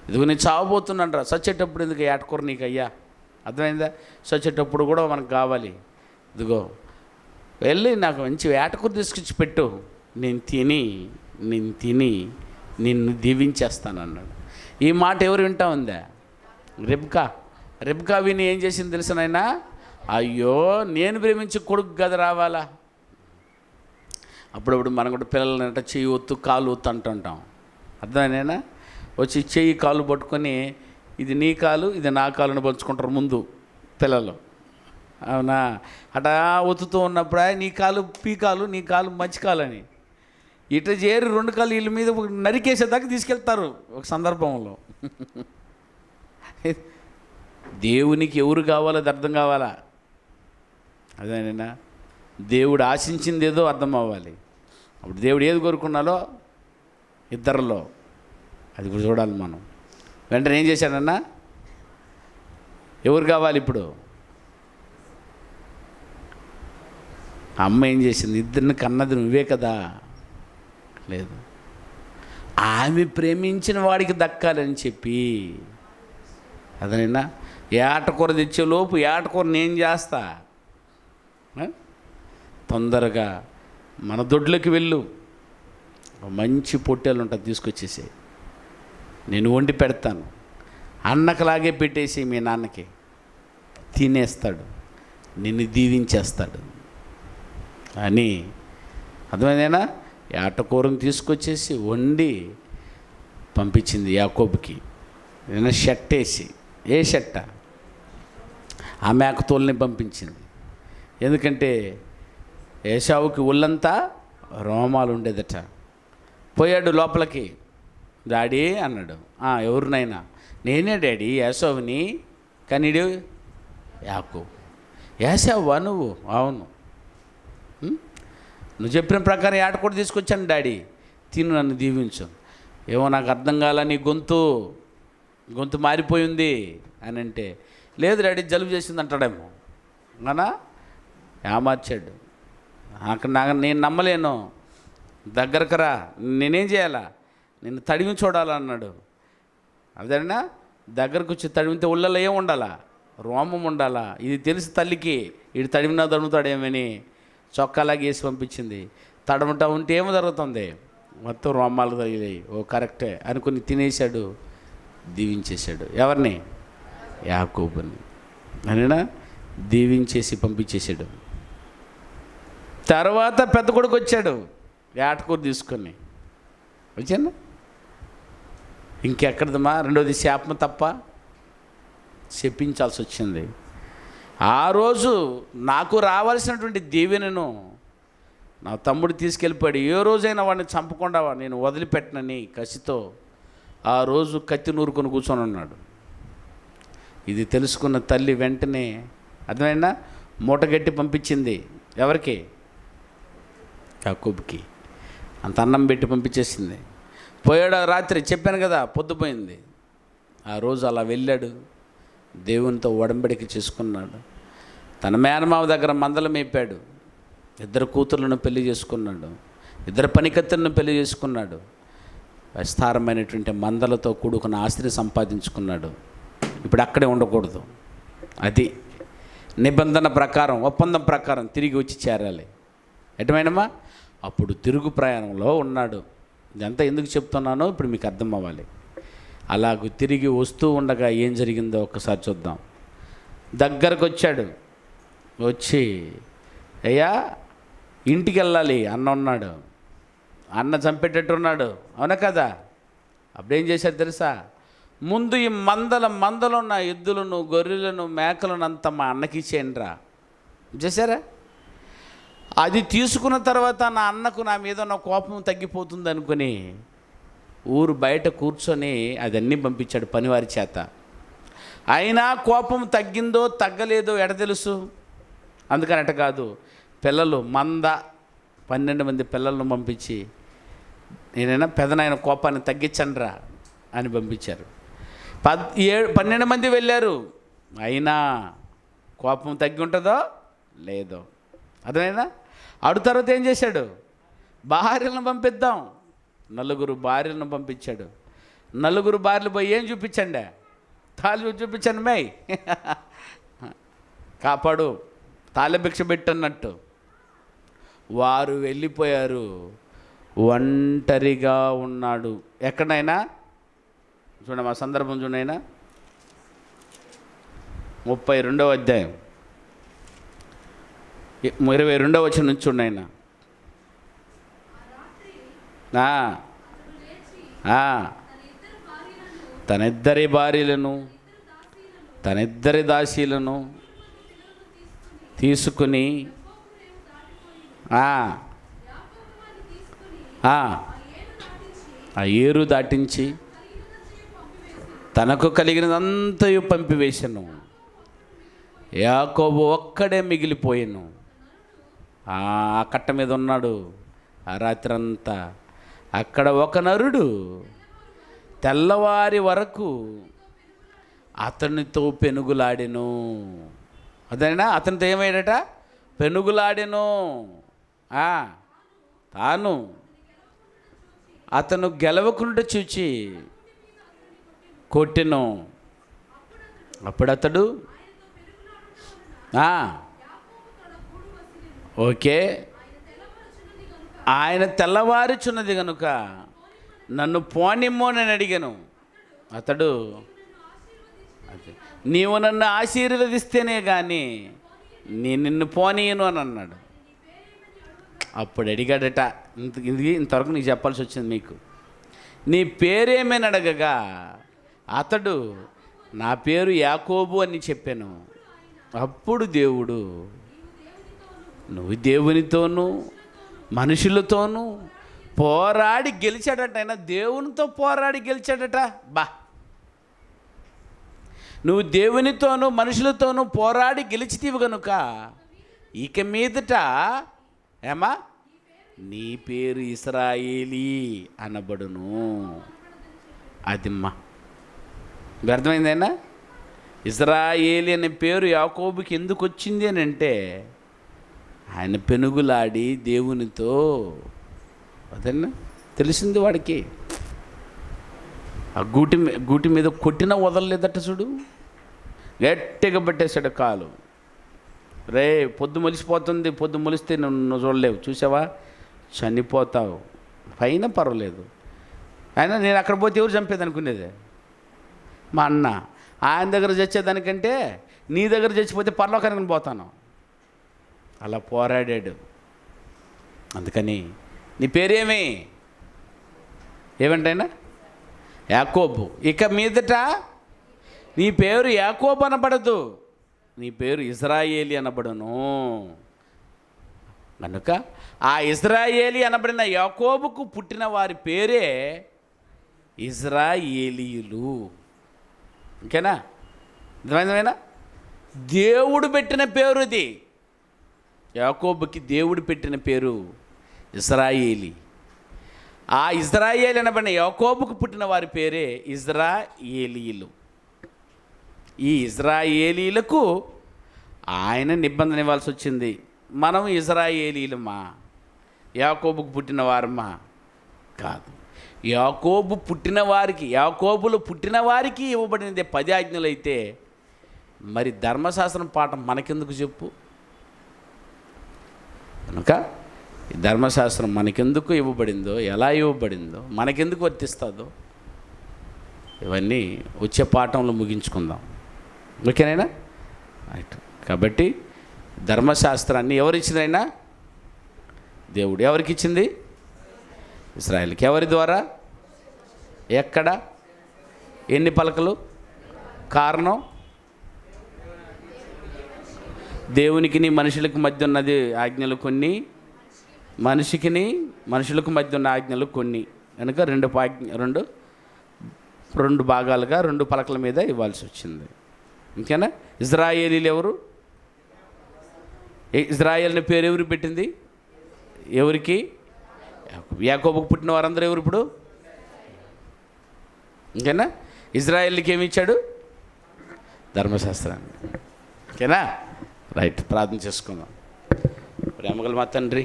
Speaker 1: ఇదిగో నేను చావబోతున్నాను రా, చచ్చేటప్పుడు ఎందుకు ఏటకూర నీకు అయ్యా, అర్థమైందా? చచ్చేటప్పుడు కూడా మనకు కావాలి, ఇదిగో వెళ్ళి నాకు మంచి ఏటకూర తీసుకొచ్చి పెట్టు, నేను తిని నిన్ను దీవించేస్తానన్నాడు. ఈ మాట ఎవరు వింటా ఉందా? రెబ్కా విని ఏం చేసింది తెలుసునైనా, అయ్యో నేను ప్రేమించి కొడుకు గద రావాలా. అప్పుడప్పుడు మనం కూడా పిల్లలని అంటే చెయ్యి ఒత్తు కాలు ఒత్తు అంటుంటాం, అర్థమైనా? వచ్చి చెయ్యి కాలు పట్టుకొని ఇది నీ కాలు ఇది నా కాలుని పంచుకుంటారు ముందు పిల్లలు, అవునా? అటా ఒత్తుతూ ఉన్నప్పుడు నీ కాలు పీకాలు, నీ కాలు మంచి కాలు అని ఇట్లా చేరి రెండు కాలు వీళ్ళ మీద నరికేసేదాకా తీసుకెళ్తారు ఒక సందర్భంలో. దేవునికి ఎవరు కావాలో అది అర్థం కావాలా, అదేనా? దేవుడు ఆశించింది ఏదో అర్థం అవ్వాలి. అప్పుడు దేవుడు ఏది కోరుకున్నాలో ఇద్దరిలో అది కూడా చూడాలి మనం. వెంటనే ఏం చేశాడన్నా, ఎవరు కావాలి ఇప్పుడు? అమ్మ ఏం చేసింది? ఇద్దరిని కన్నది నువ్వే కదా, లేదు ఆమె ప్రేమించిన వాడికి దక్కాలని చెప్పి, అదనైనా ఏటకూర తెచ్చేలోపు ఏటకూర నేను చేస్తా, తొందరగా మన దొడ్లోకి వెళ్ళు, మంచి పొట్టేలు ఉంటుంది తీసుకొచ్చేసి నేను వండి పెడతాను, అన్నకలాగే పెట్టేసి మీ నాన్నకి తినేస్తాడు, నిన్ను దీవించేస్తాడు అని. అర్థమైందేనా? ఏటకూరను తీసుకొచ్చేసి వండి పంపించింది యాకోబుకి. నేను షర్ట్ వేసి, ఏ షర్ట? ఆ మేకతోల్ని పంపించింది. ఎందుకంటే ఏశావుకి ఒళ్ళంతా రోమాలు ఉండేదట. పోయాడు లోపలికి, డాడీ అన్నాడు. ఎవరినైనా? నేనే డాడీ, ఏశావుని. కనీడు యాకోబు. ఏశావా నువ్వు? అవును, నువ్వు చెప్పిన ప్రకారం ఏట కూడా తీసుకొచ్చాను డాడీ, తిను, నన్ను దీవించు. ఏమో నాకు అర్థం కాల, నీ గొంతు మారిపోయింది అని అంటే, లేదు డాడీ జలుబు చేసింది అంటాడేమో అనా. ఏమార్చాడు. నేను నమ్మలేను, దగ్గరకు రా, నేనేం చేయాలా, నిన్ను తడిమి చూడాలన్నాడు. అదేనా? దగ్గరకు వచ్చి తడిమితే ఉళ్ళలో ఏం ఉండాలా? రోమం ఉండాలా. ఇది తెలిసి తల్లికి ఇటు తడిమినా తడుముతాడేమని చొక్కాలాగా వేసి పంపించింది. తడమటా ఉంటే ఏమో జరుగుతుంది, మొత్తం రోమాలు తగిలాయి. ఓ కరెక్టే అనుకుని తినేశాడు, దీవించేశాడు. ఎవరిని? యాకోబుని. అనినా దీవించేసి పంపించేశాడు. తర్వాత పెద్ద కొడుకు వచ్చాడు ఏటకూర తీసుకొని. వచ్చాను ఇంకెక్కడదమ్మా, రెండోది శాపం తప్ప చెప్పించాల్సి వచ్చింది. ఆ రోజు నాకు రావాల్సినటువంటి దీవెనను నా తమ్ముడు తీసుకెళ్ళిపోయాడు. ఏ రోజైనా వాడిని చంపకుండా నేను వదిలిపెట్టనని కసితో ఆ రోజు కత్తి నూరుకొని కూర్చొని ఉన్నాడు. ఇది తెలుసుకున్న తల్లి వెంటనే, అర్థమైనా, మూటగట్టి పంపించింది. ఎవరికి? యాకోబుకి. అంత అన్నం పెట్టి పంపించేసింది. పోయాడు రాత్రి, చెప్పాను కదా, పొద్దుపోయింది. ఆ రోజు అలా వెళ్ళాడు, దేవునితో ఒడంబడిక చేసుకున్నాడు. తన మేనమావ దగ్గర మందలు మేపాడు. 2 కూతుర్లను పెళ్లి చేసుకున్నాడు. 2 పనికత్తెలను పెళ్లి చేసుకున్నాడు. విస్తారమైనటువంటి మందలతో కూడుకున్న ఆస్తిని సంపాదించుకున్నాడు. ఇప్పుడు అక్కడే ఉండకూడదు. అది నిబంధన ప్రకారం, ఒప్పందం ప్రకారం తిరిగి వచ్చి చేరాలి. ఎటువైనమా అప్పుడు తిరుగు ప్రయాణంలో ఉన్నాడు. ఇదంతా ఎందుకు చెప్తున్నానో ఇప్పుడు మీకు అర్థం అవ్వాలి. అలాగూ తిరిగి వస్తూ ఉండగా ఏం జరిగిందో ఒక్కసారి చూద్దాం. దగ్గరకు వచ్చాడు. వచ్చి, అయ్యా ఇంటికి వెళ్ళాలి అన్న ఉన్నాడు. అన్న చంపేటట్టున్నాడు, అవునా కదా? అప్పుడేం చేశారు తెలుసా? ముందు ఈ మందలో ఉన్న ఎద్దులను, గొర్రెలను, మేకలను అంతా మా అన్నకి ఇచ్చేయండి రా చేశారా? అది తీసుకున్న తర్వాత నా అన్నకు నా మీద ఉన్న కోపం తగ్గిపోతుంది అనుకుని ఊరు బయట కూర్చొని అదన్నీ పంపించాడు పనివారి చేత. అయినా కోపం తగ్గిందో తగ్గలేదో ఎడ తెలుసు? అందుకనట కాదు, పిల్లలు 12 మంది పిల్లలను పంపించి, నేనైనా పెదనాయన కోపాన్ని తగ్గించండిరా అని పంపించారు. 12 మంది వెళ్ళారు, అయినా కోపం తగ్గి ఉంటుందో లేదో. అదేనా అడు తర్వాత ఏం చేశాడు? భార్యలను పంపిద్దాం, 4 భార్యలను పంపించాడు. 4 భార్యలు పోయి ఏం చూపించండి? తాళి చూపించండి, మై కాపాడు, తాళభిక్ష పెట్టన్నట్టు. వారు వెళ్ళిపోయారు, ఒంటరిగా ఉన్నాడు. ఎక్కడైనా చూడండి, మా సందర్భం చూడైనా 32వ అధ్యాయం 22వ వచనం నుంచి చూడైనా. తన ఇద్దరి భార్యలను, తన ఇద్దరి దాసీలను తీసుకుని ఆ ఏరు దాటించి తనకు కలిగినదంతయు పంపివేశను. యాకోబు ఒక్కడే మిగిలిపోయాను. ఆ కట్ట మీద ఉన్నాడు ఆ రాత్రి అంతా. అక్కడ ఒక నరుడు తెల్లవారి వరకు అతనితో పెనుగులాడెను. అదేనా, అతనితో ఏమయ్యాడట? పెనుగులాడెను. తాను అతను గెలవకుండా చూచి కొట్టెను. అప్పుడు అతడు ఓకే, ఆయన తెల్లవారుచున్నది కనుక నన్ను పోనిమ్మోనని అడిగాను. అతడు నీవు నన్ను ఆశీర్వదిస్తేనే కానీ నేను నిన్ను పోనీయను అని అన్నాడు. అప్పుడు అడిగాడట, ఇంతవరకు నీకు చెప్పాల్సి వచ్చింది మీకు, నీ పేరేమని అడగగా అతడు నా పేరు యాకోబు అని చెప్పాను. అప్పుడు దేవుడు, నువ్వు దేవునితోనూ మనుషులతోనూ పోరాడి గెలిచాడట. ఆయన దేవునితో పోరాడి గెలిచాడట. నువ్వు దేవునితోనూ మనుషులతోనూ పోరాడి గెలిచితివి గనుక ఇక మీదట నీ పేరు ఇశ్రాయేలీ అనబడును. అదిమ్మా అర్థమైందైనా? ఇశ్రాయేలీ అనే పేరు యాకోబుకి ఎందుకు వచ్చింది అని అంటే, ఆయన పెనుగులాడి దేవునితో, అదన్నా తెలిసింది వాడికి. ఆ గూటి మీద కొట్టినా వదలలేదట చూడు, గట్టిగా పట్టేశాడు కాలు. రే పొద్దు మొలిసిపోతుంది, పొద్దు మొలిస్తే నువ్వు చూడలేవు, చూసావా చనిపోతావు, పైన పర్వాలేదు. అయినా నేను అక్కడ పోతే ఎవరు చంపేది అనుకునేది? మా అన్న. ఆయన దగ్గర చచ్చేదానికంటే నీ దగ్గర చచ్చిపోతే పరలోకానికి పోతాను. అలా పోరాడాడు. అందుకని నీ పేరేమి? ఏమంటైనా యాకోబు. ఇక మీదట నీ పేరు యాకోబు అనబడదు, నీ పేరు ఇశ్రాయేలీ అనబడును. కనుక ఆ ఇశ్రాయేలీ అనబడిన యాకోబుకు పుట్టిన వారి పేరే ఇశ్రాయేలీయులు. ఇంకేనా? నిజమైనదేనా? దేవుడు పెట్టిన పేరు ఇది. యాకోబుకి దేవుడు పెట్టిన పేరు ఇశ్రాయేలీ. ఆ ఇశ్రాయేలీ అనబడిన యాకోబుకు పుట్టిన వారి పేరే ఇశ్రాయేలీయులు. ఈ ఇశ్రాయేలీలకు ఆయన నిబంధన ఇవ్వాల్సి వచ్చింది. మనం ఇశ్రాయేలీలమా, యాకోబుకు పుట్టిన వారమా? కాదు. యాకోబు పుట్టిన వారికి, యాకోబులు పుట్టిన వారికి ఇవ్వబడినది 10 ఆజ్ఞలు అయితే మరి ధర్మశాస్త్రం పాఠం మనకెందుకు చెప్పు? కనుక ఈ ధర్మశాస్త్రం మనకెందుకు ఇవ్వబడిందో, ఎలా ఇవ్వబడిందో, మనకెందుకు వర్తిస్తుందో ఇవన్నీ వచ్చే పాఠంలో ముగించుకుందాం. ఓకేనైనా? రైట్. కాబట్టి ధర్మశాస్త్రాన్ని ఎవరిచ్చిందైనా? దేవుడు. ఎవరికి ఇచ్చింది? ఇశ్రాయేలుకి. ఎవరి ద్వారా? ఎక్కడ? ఎన్ని పలకలు? కారణం దేవునికిని మనుషులకు మధ్య ఉన్నది ఆజ్ఞలు కొన్ని, మనుషులకు మధ్య ఉన్న ఆజ్ఞలు కొన్ని. కనుక రెండు భాగాలుగా 2 పలకల మీద ఇవ్వాల్సి వచ్చింది. ఇంకేనా? ఇశ్రాయేలీలు ఎవరు? ఇజ్రాయేల్ పేరు ఎవరు పెట్టింది? ఎవరికి? యాకోబుకు పుట్టిన వారందరూ ఎవరు ఇప్పుడు? ఇంకేనా? ఇజ్రాయేల్కి ఏమి ఇచ్చాడు? ధర్మశాస్త్రాన్ని. ఓకేనా? రైట్, ప్రార్థన చేసుకుందాం. ప్రేమగల మా తండ్రి,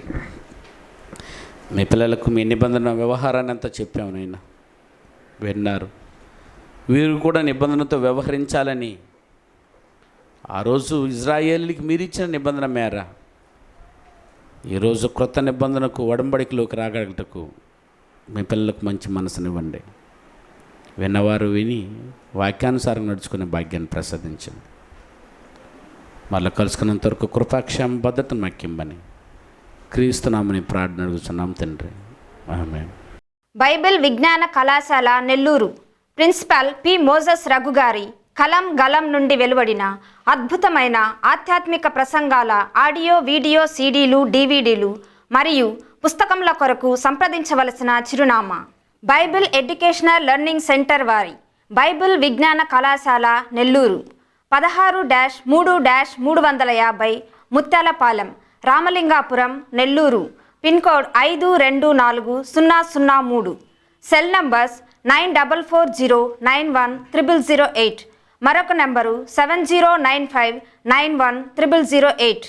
Speaker 1: మీ పిల్లలకు మీ నిబంధన వ్యవహారాన్ని అంతా చెప్పాము నాయన, విన్నారు. వీరు కూడా నిబంధనతో వ్యవహరించాలని ఆ రోజు ఇజ్రాయేలీకి మీరు ఇచ్చిన నిబంధన మేర ఈరోజు క్రొత్త నిబంధనకు ఒడంబడికలోకి రాగలటకు మీ పిల్లలకు మంచి మనసునివ్వండి. విన్నవారు విని వాక్యానుసారం నడుచుకునే భాగ్యాన్ని ప్రసాదించండి. మళ్ళీ కలుసుకున్నంత వరకు కృపాక్షేమ భద్రతను మక్కింబని క్రీస్తునామని ప్రార్థన అడుగుతున్నాం తండ్రి, ఆమేన్.
Speaker 4: బైబిల్ విజ్ఞాన కళాశాల నెల్లూరు ప్రిన్సిపాల్ పి మోజస్ రఘు గారి కలం గలం నుండి వెలువడిన అద్భుతమైన ఆధ్యాత్మిక ప్రసంగాల ఆడియో వీడియో సీడీలు డివిడీలు మరియు పుస్తకముల కొరకు సంప్రదించవలసిన చిరునామా బైబిల్ ఎడ్యుకేషనల్ లెర్నింగ్ సెంటర్ వారి బైబిల్ విజ్ఞాన కళాశాల Nellore 16-3-350 Muthyalapalem, Ramalingapuram, Nellore. Pin code 524003. Cell numbers 9440910008. మరొక నంబరు 7095910008.